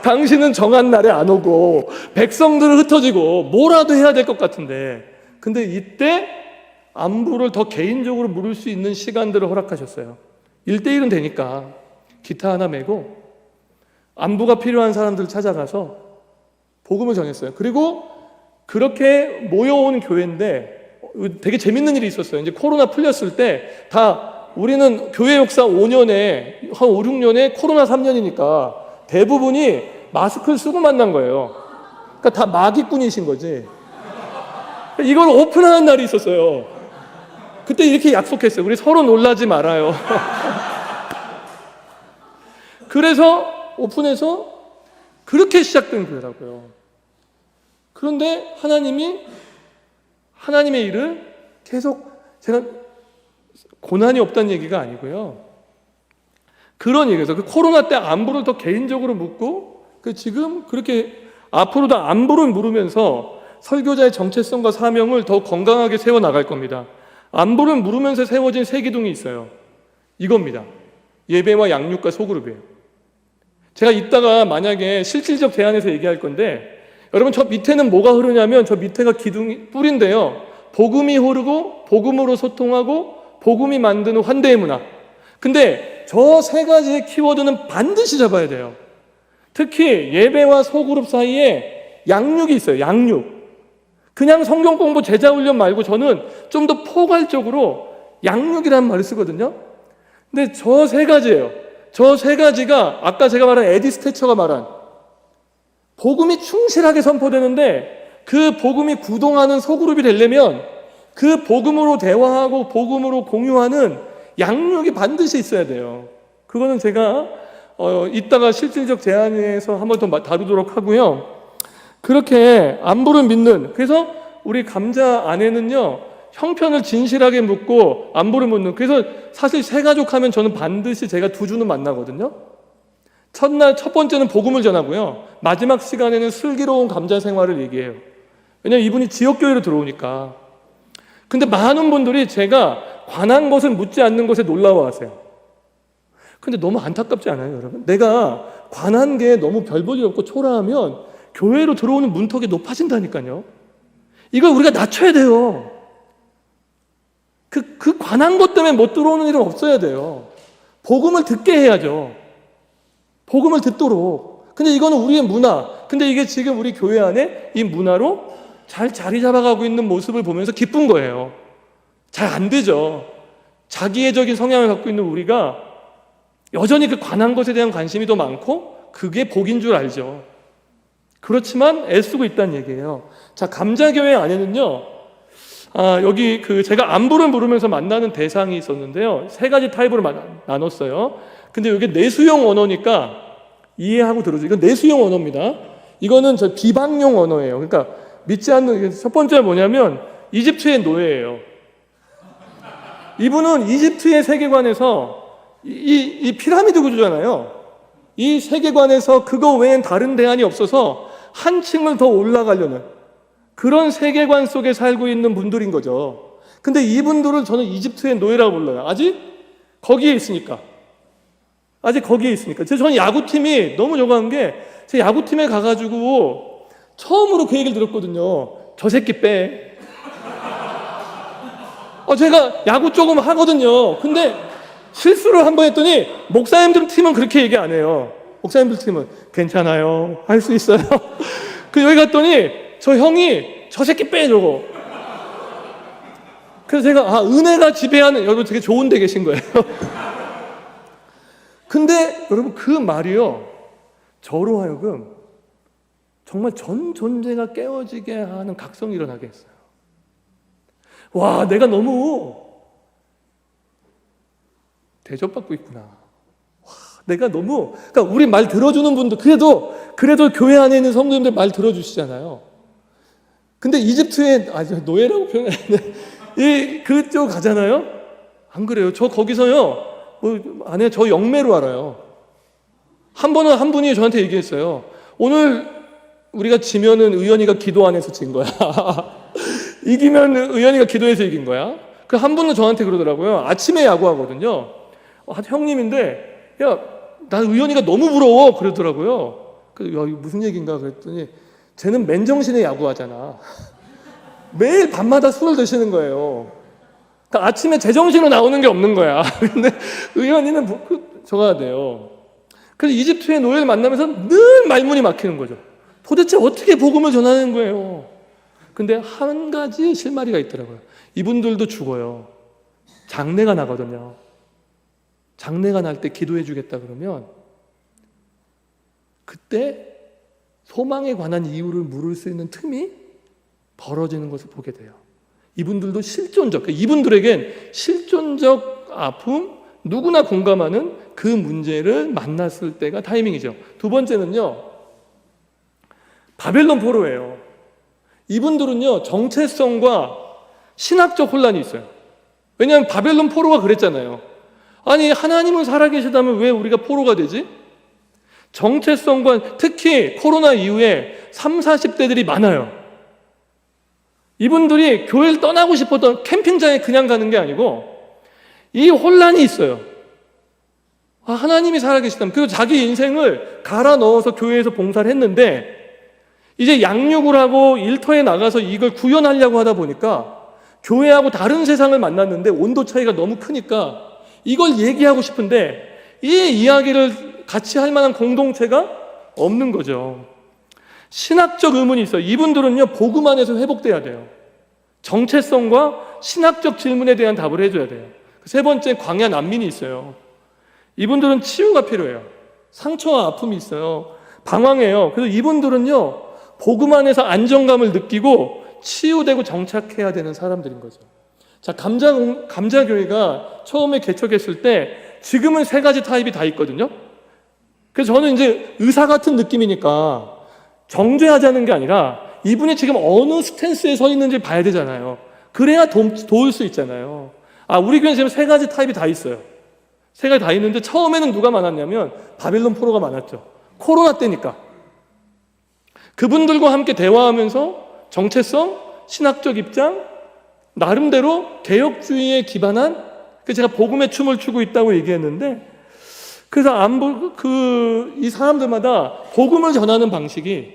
당신은 정한 날에 안 오고 백성들은 흩어지고 뭐라도 해야 될 것 같은데, 근데 이때 안부를 더 개인적으로 물을 수 있는 시간들을 허락하셨어요. 1대1은 되니까 기타 하나 메고 안부가 필요한 사람들을 찾아가서 복음을 전했어요. 그리고 그렇게 모여온 교회인데 되게 재밌는 일이 있었어요. 이제 코로나 풀렸을 때 우리는 교회 역사 5년에 한 5, 6년에 코로나 3년이니까 대부분이 마스크를 쓰고 만난 거예요. 그러니까 다 마기꾼이신 거지. 이걸 오픈하는 날이 있었어요. 그때 이렇게 약속했어요. 우리 서로 놀라지 말아요. 그래서 오픈해서 그렇게 시작된 교회라고요. 그런데 하나님의 일을 계속, 제가 고난이 없다는 얘기가 아니고요, 그런 얘기에서 코로나 때 안부를 더 개인적으로 묻고 지금 그렇게 앞으로도 안부를 물으면서 설교자의 정체성과 사명을 더 건강하게 세워나갈 겁니다. 안부를 물으면서 세워진 세 기둥이 있어요. 이겁니다. 예배와 양육과 소그룹이에요. 제가 이따가 만약에 실질적 제안에서 얘기할 건데, 여러분 저 밑에는 뭐가 흐르냐면 저 밑에가 뿔인데요, 복음이 흐르고 복음으로 소통하고 복음이 만드는 환대의 문화. 근데 저 세 가지의 키워드는 반드시 잡아야 돼요. 특히 예배와 소그룹 사이에 양육이 있어요. 양육. 그냥 성경 공부 제자 훈련 말고 저는 좀 더 포괄적으로 양육이라는 말을 쓰거든요. 근데 저 세 가지예요. 저 세 가지가 아까 제가 말한 에디 스태처가 말한 복음이 충실하게 선포되는데, 그 복음이 구동하는 소그룹이 되려면 그 복음으로 대화하고 복음으로 공유하는 양육이 반드시 있어야 돼요. 그거는 제가 이따가 실질적 제안에서 한 번 더 다루도록 하고요. 그렇게 안부를 믿는, 그래서 우리 감자 안에는요, 형편을 진실하게 묻고 안부를 묻는, 그래서 사실 세 가족 하면 저는 반드시 제가 두 주는 만나거든요. 첫 번째는 복음을 전하고요, 마지막 시간에는 슬기로운 감자 생활을 얘기해요. 왜냐면 이분이 지역교회로 들어오니까. 근데 많은 분들이 제가 관한 것을 묻지 않는 것에 놀라워하세요. 근데 너무 안타깝지 않아요, 여러분? 내가 관한 게 너무 별 볼 일 없고 초라하면 교회로 들어오는 문턱이 높아진다니까요. 이걸 우리가 낮춰야 돼요. 그 관한 것 때문에 못 들어오는 일은 없어야 돼요. 복음을 듣게 해야죠. 복음을 듣도록. 근데 이거는 우리의 문화. 근데 이게 지금 우리 교회 안에 이 문화로 잘 자리 잡아가고 있는 모습을 보면서 기쁜 거예요. 잘 안 되죠. 자기애적인 성향을 갖고 있는 우리가 여전히 그 관한 것에 대한 관심이 더 많고 그게 복인 줄 알죠. 그렇지만 애쓰고 있다는 얘기예요. 자, 감자교회 안에는요, 여기 제가 안부를 물으면서 만나는 대상이 있었는데요, 세 가지 타입으로 나눴어요. 근데 이게 내수용 언어니까 이해하고 들어줘. 이건 내수용 언어입니다. 이거는 저 비방용 언어예요. 그러니까 믿지 않는, 첫 번째가 뭐냐면 이집트의 노예예요. 이분은 이집트의 세계관에서 이 피라미드 구조잖아요. 이 세계관에서 그거 외엔 다른 대안이 없어서 한 층을 더 올라가려는 그런 세계관 속에 살고 있는 분들인 거죠. 근데 이분들을 저는 이집트의 노예라고 불러요. 아직 거기에 있으니까. 그래서 저는 야구팀이 너무 저거한 게, 제 야구팀에 가가지고 처음으로 그 얘기를 들었거든요. 저 새끼 빼. 제가 야구 조금 하거든요. 근데 실수를 한 번 했더니 목사님들 팀은 그렇게 얘기 안 해요. 목사님들 팀은 괜찮아요, 할 수 있어요. 그 여기 갔더니 저 형이 저 새끼 빼 저거. 그래서 제가 은혜가 지배하는, 여러분 되게 좋은 데 계신 거예요. 근데 여러분 그 말이요, 저로 하여금 정말 전 존재가 깨어지게 하는 각성이 일어나게 했어요. 와, 내가 너무 대접받고 있구나. 와, 내가 너무, 그러니까 우리 말 들어주는 분들, 그래도 교회 안에 있는 성도님들 말 들어주시잖아요. 근데 이집트의, 노예라고 표현하는데, 그쪽 가잖아요? 안 그래요. 저 거기서요, 안에 저 영매로 알아요. 한 번은 한 분이 저한테 얘기했어요. 오늘 우리가 지면은 의연이가 기도 안 해서 진 거야. 이기면 의연이가 기도해서 이긴 거야. 그 한 분은 저한테 그러더라고요. 아침에 야구하거든요. 형님인데, 야, 난 의연이가 너무 부러워. 그러더라고요. 이거 무슨 얘기인가 그랬더니, 쟤는 맨정신에 야구하잖아. 매일 밤마다 술을 드시는 거예요. 그러니까 아침에 제정신으로 나오는 게 없는 거야. 근데 의연이는 저가 돼요. 그래서 이집트의 노예를 만나면서 늘 말문이 막히는 거죠. 도대체 어떻게 복음을 전하는 거예요? 근데 한 가지 실마리가 있더라고요. 이분들도 죽어요. 장례가 나거든요. 장례가 날 때 기도해 주겠다 그러면 그때 소망에 관한 이유를 물을 수 있는 틈이 벌어지는 것을 보게 돼요. 이분들도 실존적, 이분들에겐 실존적 아픔, 누구나 공감하는 그 문제를 만났을 때가 타이밍이죠. 두 번째는요, 바벨론 포로예요. 이분들은요, 정체성과 신학적 혼란이 있어요. 왜냐하면 바벨론 포로가 그랬잖아요. 아니, 하나님은 살아계시다면 왜 우리가 포로가 되지? 정체성과, 특히 코로나 이후에 30, 40대들이 많아요. 이분들이 교회를 떠나고 싶었던, 캠핑장에 그냥 가는 게 아니고 이 혼란이 있어요. 하나님이 살아계시다면, 그리고 자기 인생을 갈아 넣어서 교회에서 봉사를 했는데 이제 양육을 하고 일터에 나가서 이걸 구현하려고 하다 보니까 교회하고 다른 세상을 만났는데 온도 차이가 너무 크니까 이걸 얘기하고 싶은데 이 이야기를 같이 할 만한 공동체가 없는 거죠. 신학적 의문이 있어요. 이분들은요, 복음 안에서 회복돼야 돼요. 정체성과 신학적 질문에 대한 답을 해줘야 돼요. 세 번째, 광야 난민이 있어요. 이분들은 치유가 필요해요. 상처와 아픔이 있어요. 방황해요. 그래서 이분들은요, 복음 안에서 안정감을 느끼고 치유되고 정착해야 되는 사람들인 거죠. 자, 감자교회가 처음에 개척했을 때 지금은 세 가지 타입이 다 있거든요. 그래서 저는 이제 의사 같은 느낌이니까 정죄하자는 게 아니라 이분이 지금 어느 스탠스에 서 있는지 봐야 되잖아요. 그래야 도울 수 있잖아요. 우리 교회는 지금 세 가지 타입이 다 있어요. 세 가지 다 있는데 처음에는 누가 많았냐면 바벨론 포로가 많았죠. 코로나 때니까. 그분들과 함께 대화하면서 정체성, 신학적 입장, 나름대로 개혁주의에 기반한, 제가 복음의 춤을 추고 있다고 얘기했는데, 그래서 이 사람들마다 복음을 전하는 방식이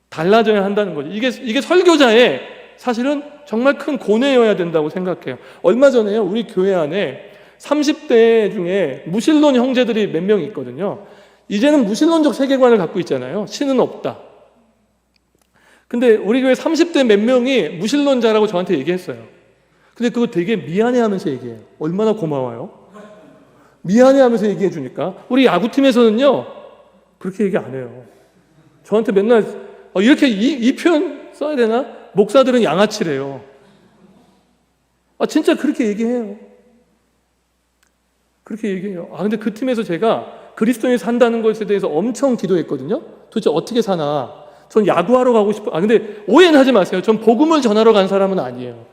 달라져야 한다는 거죠. 이게 설교자의 사실은 정말 큰 고뇌여야 된다고 생각해요. 얼마 전에요, 우리 교회 안에 30대 중에 무신론 형제들이 몇 명 있거든요. 이제는 무신론적 세계관을 갖고 있잖아요. 신은 없다. 근데 우리 교회 30대 몇 명이 무신론자라고 저한테 얘기했어요. 근데 그거 되게 미안해하면서 얘기해요. 얼마나 고마워요. 미안해하면서 얘기해 주니까. 우리 야구팀에서는요, 그렇게 얘기 안 해요. 저한테 맨날 이렇게 이 표현 써야 되나? 목사들은 양아치래요. 진짜 그렇게 얘기해요. 그렇게 얘기해요. 근데 그 팀에서 제가 그리스도인이 산다는 것에 대해서 엄청 기도했거든요. 도대체 어떻게 사나? 전 야구하러 가고 싶어. 근데 오해는 하지 마세요. 전 복음을 전하러 간 사람은 아니에요.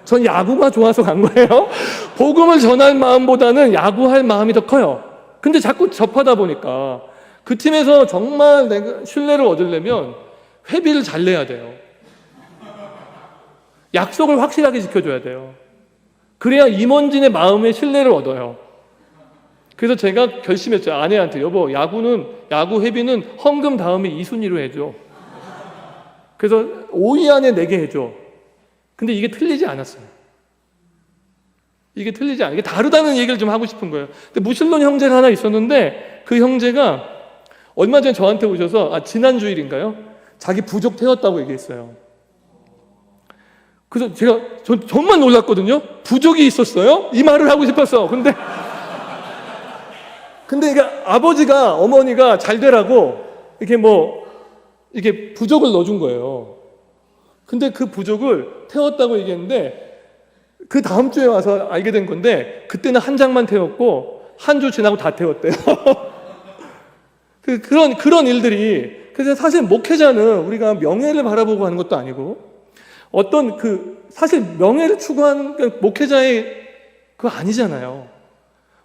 전 야구가 좋아서 간 거예요. 복음을 전할 마음보다는 야구할 마음이 더 커요. 근데 자꾸 접하다 보니까 그 팀에서 정말 내가 신뢰를 얻으려면 회비를 잘 내야 돼요. 약속을 확실하게 지켜줘야 돼요. 그래야 임원진의 마음에 신뢰를 얻어요. 그래서 제가 결심했죠. 아내한테, 여보, 야구 회비는 헌금 다음에 2순위로 해줘. 그래서 5위 안에 내게 해줘. 근데 이게 틀리지 않았어요. 이게 다르다는 얘기를 좀 하고 싶은 거예요. 근데 무슬론 형제가 하나 있었는데 그 형제가 얼마 전에 저한테 오셔서 지난 주일인가요? 자기 부족 태웠다고 얘기했어요. 그래서 제가 정말 놀랐거든요. 부족이 있었어요? 이 말을 하고 싶었어. 근데 이게 아버지가 어머니가 잘 되라고 이게 부족을 넣어준 거예요. 근데 그 부족을 태웠다고 얘기했는데 그 다음 주에 와서 알게 된 건데 그때는 한 장만 태웠고 한 주 지나고 다 태웠대요. 그런 일들이. 그래서 사실 목회자는 우리가 명예를 바라보고 하는 것도 아니고 사실 명예를 추구하는 목회자의 그거 아니잖아요.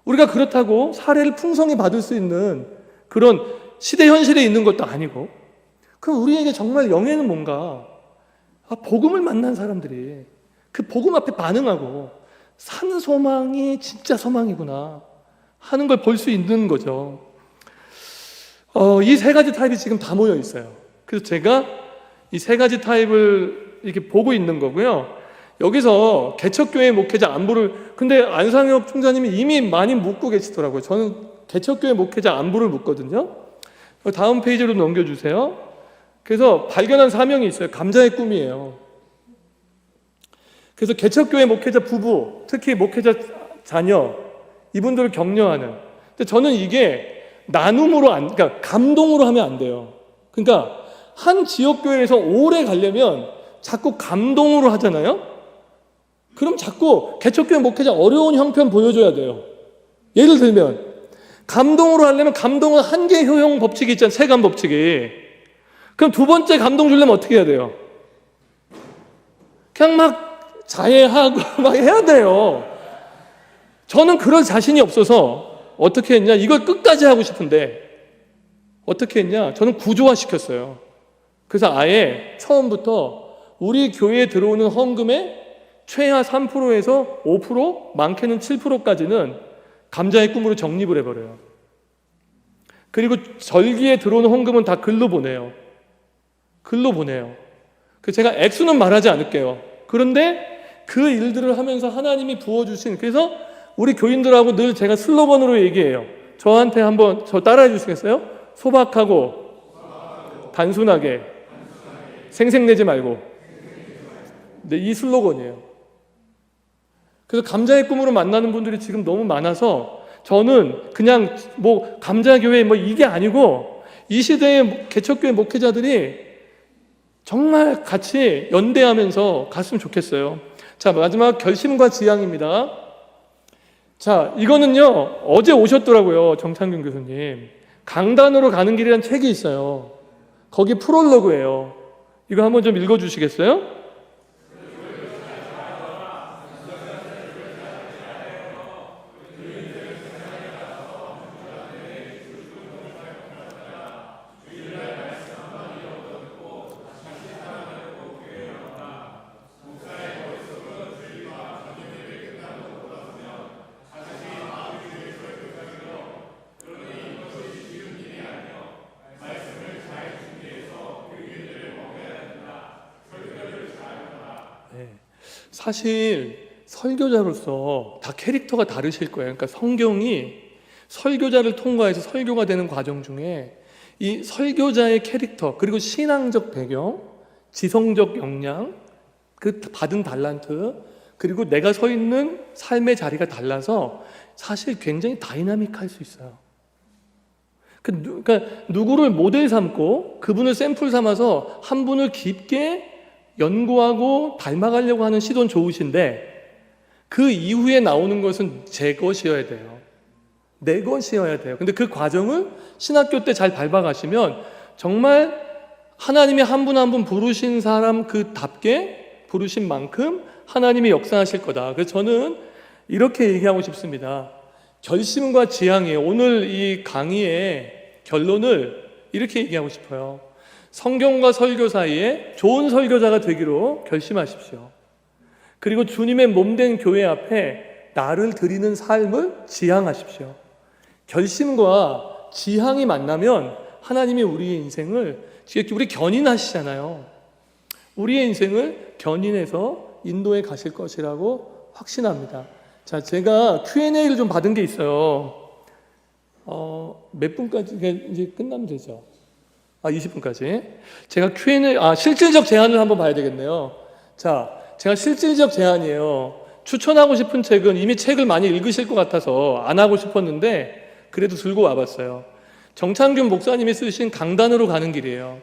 우리가 그렇다고 사례를 풍성히 받을 수 있는 그런 시대 현실에 있는 것도 아니고. 그럼 우리에게 정말 영예는 뭔가? 복음을 만난 사람들이 그 복음 앞에 반응하고 산 소망이 진짜 소망이구나 하는 걸 볼 수 있는 거죠. 이 세 가지 타입이 지금 다 모여 있어요. 그래서 제가 이 세 가지 타입을 이렇게 보고 있는 거고요. 여기서 개척교회 목회자 안부를, 근데 안상혁 총장님이 이미 많이 묻고 계시더라고요. 저는 개척교회 목회자 안부를 묻거든요. 다음 페이지로 넘겨주세요. 그래서 발견한 사명이 있어요. 감자의 꿈이에요. 그래서 개척교회 목회자 부부, 특히 목회자 자녀, 이분들을 격려하는. 근데 저는 이게 나눔으로 그러니까 감동으로 하면 안 돼요. 그러니까 한 지역교회에서 오래 가려면 자꾸 감동으로 하잖아요. 그럼 자꾸 개척교회 목회자 어려운 형편 보여줘야 돼요. 예를 들면 감동으로 하려면 감동은 한계 효용 법칙이 있잖아요. 세감 법칙이. 그럼 두 번째 감동 주려면 어떻게 해야 돼요? 그냥 막 자해하고 막 해야 돼요. 저는 그럴 자신이 없어서 어떻게 했냐? 이걸 끝까지 하고 싶은데 어떻게 했냐? 저는 구조화시켰어요. 그래서 아예 처음부터 우리 교회에 들어오는 헌금의 최하 3%에서 5%, 많게는 7%까지는 감자의 꿈으로 적립을 해버려요. 그리고 절기에 들어오는 헌금은 다 글로 보내요. 그래서 제가 액수는 말하지 않을게요. 그런데 그 일들을 하면서 하나님이 부어주신, 그래서 우리 교인들하고 늘 제가 슬로건으로 얘기해요. 저한테 한번 저 따라해 주시겠어요? 소박하고 단순하게 생색내지 말고. 네, 이 슬로건이에요. 그래서 감자의 꿈으로 만나는 분들이 지금 너무 많아서 저는 그냥 감자교회 이게 아니고 이 시대의 개척교회 목회자들이 정말 같이 연대하면서 갔으면 좋겠어요. 자, 마지막 결심과 지향입니다. 자, 이거는요, 어제 오셨더라고요, 정창균 교수님. 강단으로 가는 길이라는 책이 있어요. 거기 프롤로그예요. 이거 한번 좀 읽어주시겠어요? 사실 설교자로서 다 캐릭터가 다르실 거예요. 그러니까 성경이 설교자를 통과해서 설교가 되는 과정 중에 이 설교자의 캐릭터, 그리고 신앙적 배경, 지성적 역량, 그 받은 달란트, 그리고 내가 서 있는 삶의 자리가 달라서 사실 굉장히 다이나믹할 수 있어요. 그러니까 누구를 모델 삼고 그분을 샘플 삼아서 한 분을 깊게 연구하고 닮아가려고 하는 시도는 좋으신데 그 이후에 나오는 것은 제 것이어야 돼요. 내 것이어야 돼요. 근데 그 과정을 신학교 때 잘 밟아가시면 정말 하나님이 한 분 한 분 부르신 사람 그답게 부르신 만큼 하나님이 역사하실 거다. 그래서 저는 이렇게 얘기하고 싶습니다. 결심과 지향이에요. 오늘 이 강의의 결론을 이렇게 얘기하고 싶어요. 성경과 설교 사이에 좋은 설교자가 되기로 결심하십시오. 그리고 주님의 몸된 교회 앞에 나를 드리는 삶을 지향하십시오. 결심과 지향이 만나면 하나님이 우리의 인생을, 우리 견인하시잖아요. 우리의 인생을 견인해서 인도에 가실 것이라고 확신합니다. 자, 제가 Q&A를 좀 받은 게 있어요. 몇 분까지 이제 끝나면 되죠? 20분까지. 제가 Q&A, 실질적 제안을 한번 봐야 되겠네요. 자, 제가 실질적 제안이에요. 추천하고 싶은 책은 이미 책을 많이 읽으실 것 같아서 안 하고 싶었는데 그래도 들고 와봤어요. 정창균 목사님이 쓰신 강단으로 가는 길이에요.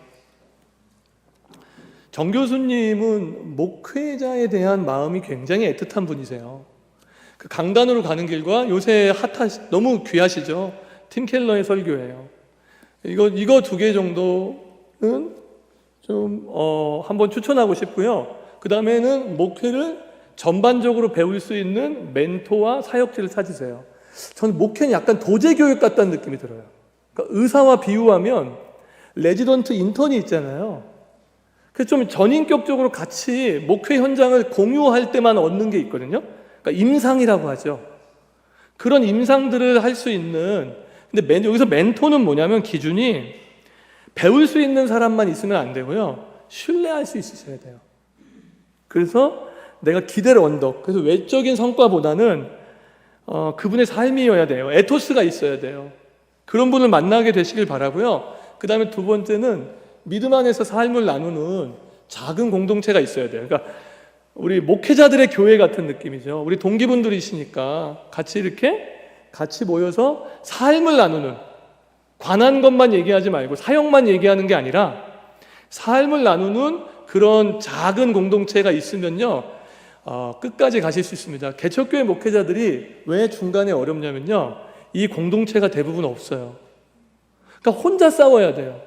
정 교수님은 목회자에 대한 마음이 굉장히 애틋한 분이세요. 그 강단으로 가는 길과 요새 너무 귀하시죠? 팀 켈러의 설교예요. 이거 두 개 정도는 좀 한번 추천하고 싶고요. 그 다음에는 목회를 전반적으로 배울 수 있는 멘토와 사역지를 찾으세요. 저는 목회는 약간 도제교육 같다는 느낌이 들어요. 그러니까 의사와 비유하면 레지던트 인턴이 있잖아요. 그래서 좀 전인격적으로 같이 목회 현장을 공유할 때만 얻는 게 있거든요. 그러니까 임상이라고 하죠. 그런 임상들을 할 수 있는, 근데 여기서 멘토는 뭐냐면 기준이 배울 수 있는 사람만 있으면 안 되고요. 신뢰할 수 있으셔야 돼요. 그래서 내가 기대를 언덕, 그래서 외적인 성과보다는 그분의 삶이어야 돼요. 에토스가 있어야 돼요. 그런 분을 만나게 되시길 바라고요. 그 다음에 두 번째는 믿음 안에서 삶을 나누는 작은 공동체가 있어야 돼요. 그러니까 우리 목회자들의 교회 같은 느낌이죠. 우리 동기분들이시니까 같이 모여서 삶을 나누는, 관한 것만 얘기하지 말고 사역만 얘기하는 게 아니라 삶을 나누는 그런 작은 공동체가 있으면요, 끝까지 가실 수 있습니다. 개척교회 목회자들이 왜 중간에 어렵냐면요, 이 공동체가 대부분 없어요. 그러니까 혼자 싸워야 돼요.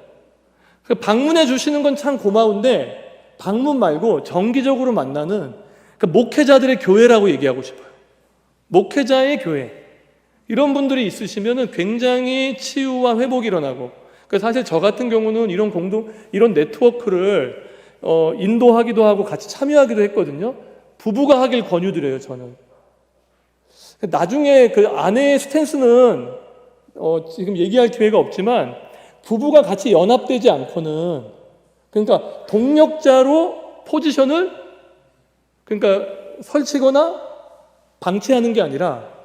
방문해 주시는 건 참 고마운데 방문 말고 정기적으로 만나는, 그러니까 목회자들의 교회라고 얘기하고 싶어요. 목회자의 교회. 이런 분들이 있으시면 굉장히 치유와 회복이 일어나고, 그러니까 사실 저 같은 경우는 이런 네트워크를 인도하기도 하고 같이 참여하기도 했거든요. 부부가 하길 권유드려요, 저는. 나중에 그 아내의 스탠스는 지금 얘기할 기회가 없지만 부부가 같이 연합되지 않고는, 그러니까 동력자로 포지션을 그러니까 설치거나 방치하는 게 아니라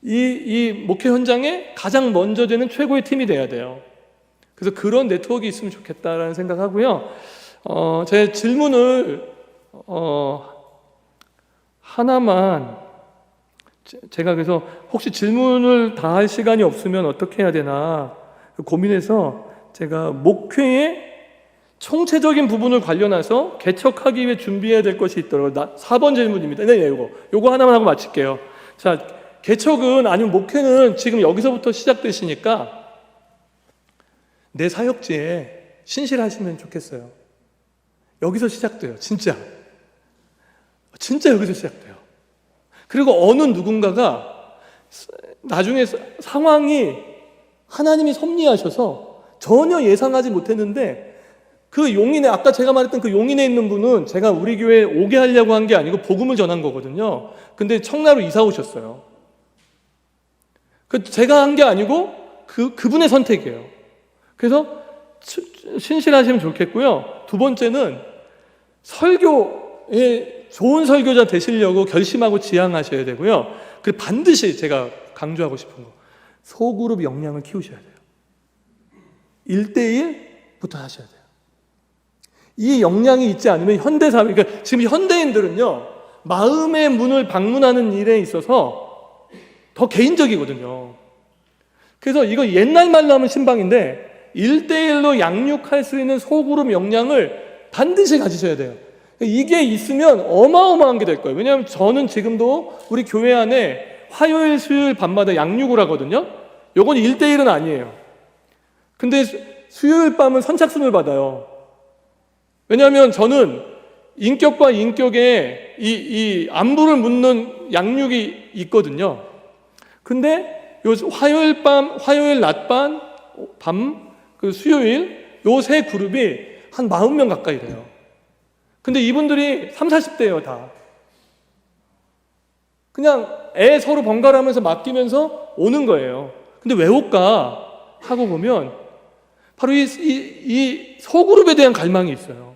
이 목회 현장에 가장 먼저 되는 최고의 팀이 돼야 돼요. 그래서 그런 네트워크가 있으면 좋겠다라는 생각하고요. 제 질문을 하나만, 제가 그래서 혹시 질문을 다 할 시간이 없으면 어떻게 해야 되나 고민해서 제가 목회의 총체적인 부분을 관련해서 개척하기 위해 준비해야 될 것이 있더라고요. 4번 질문입니다. 네, 요거 하나만 하고 마칠게요. 자, 개척은 아니면 목회는 지금 여기서부터 시작되시니까 내 사역지에 신실하시면 좋겠어요. 여기서 시작돼요. 진짜 여기서 시작돼요. 그리고 어느 누군가가 나중에 상황이 하나님이 섭리하셔서 전혀 예상하지 못했는데, 그 용인에, 아까 제가 말했던 그 용인에 있는 분은 제가 우리 교회에 오게 하려고 한 게 아니고 복음을 전한 거거든요. 근데 청라로 이사 오셨어요. 제가 한 게 아니고 그분의 선택이에요. 그래서 신실하시면 좋겠고요. 두 번째는 설교에 좋은 설교자 되시려고 결심하고 지향하셔야 되고요. 그리고 반드시 제가 강조하고 싶은 거, 소그룹 역량을 키우셔야 돼요. 1대1부터 하셔야 돼요. 이 역량이 있지 않으면 현대사회, 그러니까 지금 현대인들은요, 마음의 문을 방문하는 일에 있어서 더 개인적이거든요. 그래서 이거 옛날 말로 하면 신방인데 1대1로 양육할 수 있는 소그룹 역량을 반드시 가지셔야 돼요. 이게 있으면 어마어마한 게 될 거예요. 왜냐하면 저는 지금도 우리 교회 안에 화요일, 수요일 밤마다 양육을 하거든요. 요건 1대1은 아니에요. 근데 수요일 밤은 선착순을 받아요. 왜냐하면 저는 인격과 인격의 이 안부를 묻는 양육이 있거든요. 근데 요 화요일 밤, 화요일 낮반, 밤, 그 수요일 요 세 그룹이 한 40명 가까이 돼요. 근데 이분들이 30, 40대예요, 다. 그냥 애 서로 번갈아가면서 맡기면서 오는 거예요. 근데 왜 올까 하고 보면 바로 이 소그룹에 대한 갈망이 있어요.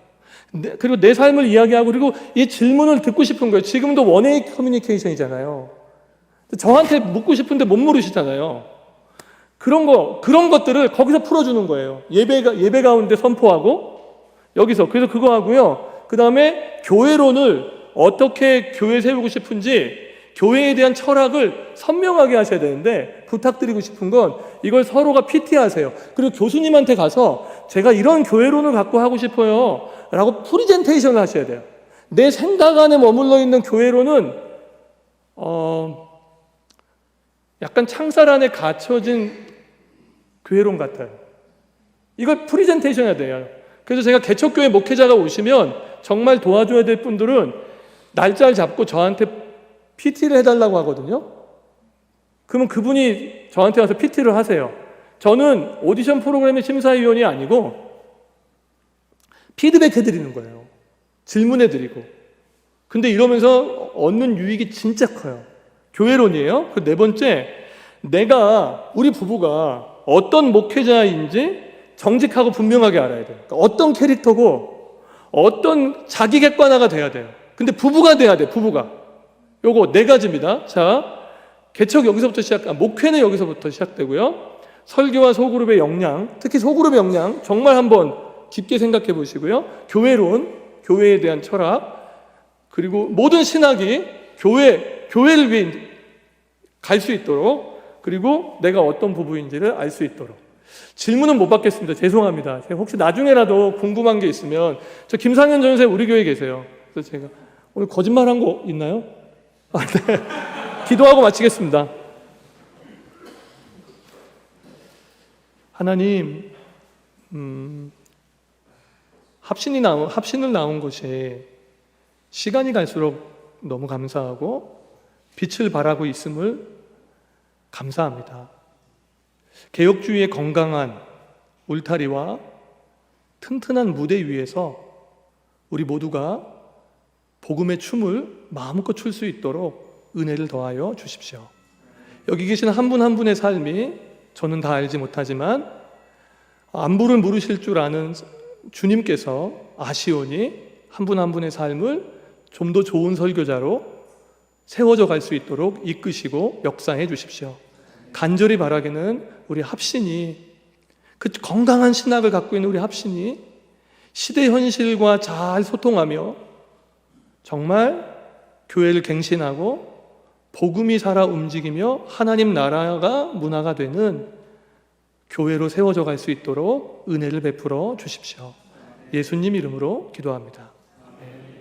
그리고 내 삶을 이야기하고 그리고 이 질문을 듣고 싶은 거예요. 지금도 원웨이 커뮤니케이션이잖아요. 저한테 묻고 싶은데 못 물으시잖아요. 그런 것들을 거기서 풀어주는 거예요. 예배 가운데 선포하고 여기서 그래서 그거 하고요. 그 다음에 교회론을 어떻게 교회 세우고 싶은지 교회에 대한 철학을 선명하게 하셔야 되는데 부탁드리고 싶은 건 이걸 서로가 PT하세요. 그리고 교수님한테 가서 제가 이런 교회론을 갖고 하고 싶어요 라고 프리젠테이션을 하셔야 돼요. 내 생각 안에 머물러 있는 교회론은 약간 창살 안에 갇혀진 교회론 같아요. 이걸 프리젠테이션 해야 돼요. 그래서 제가 개척교회 목회자가 오시면 정말 도와줘야 될 분들은 날짜를 잡고 저한테 PT를 해달라고 하거든요. 그러면 그분이 저한테 와서 PT를 하세요. 저는 오디션 프로그램의 심사위원이 아니고 피드백 해드리는 거예요. 질문해드리고. 근데 이러면서 얻는 유익이 진짜 커요. 교회론이에요. 그 네 번째, 우리 부부가 어떤 목회자인지 정직하고 분명하게 알아야 돼요. 그러니까 어떤 캐릭터고 어떤 자기 객관화가 돼야 돼요. 근데 부부가 돼야 돼, 부부가. 요거 네 가지입니다. 자, 개척 여기서부터 목회는 여기서부터 시작되고요. 설교와 소그룹의 역량, 특히 소그룹의 역량 정말 한번 깊게 생각해 보시고요. 교회론, 교회에 대한 철학, 그리고 모든 신학이 교회를 위해 갈 수 있도록, 그리고 내가 어떤 부부인지를 알 수 있도록. 질문은 못 받겠습니다. 죄송합니다. 제가 혹시 나중에라도 궁금한 게 있으면 저 김상현 전세 우리 교회에 계세요. 그래서 제가 오늘 거짓말한 거 있나요? 네. 기도하고 마치겠습니다. 하나님, 합신을 나온 것이 시간이 갈수록 너무 감사하고 빛을 발하고 있음을 감사합니다. 개혁주의의 건강한 울타리와 튼튼한 무대 위에서 우리 모두가 복음의 춤을 마음껏 출 수 있도록 은혜를 더하여 주십시오. 여기 계시는 한 분 한 분의 삶이 저는 다 알지 못하지만 안부를 물으실 줄 아는 주님께서 아시오니 한 분 한 분의 삶을 좀 더 좋은 설교자로 세워져 갈 수 있도록 이끄시고 역사해 주십시오. 간절히 바라기는 우리 합신이, 그 건강한 신학을 갖고 있는 우리 합신이 시대 현실과 잘 소통하며 정말 교회를 갱신하고 복음이 살아 움직이며 하나님 나라가 문화가 되는 교회로 세워져 갈 수 있도록 은혜를 베풀어 주십시오. 예수님 이름으로 기도합니다. 아멘.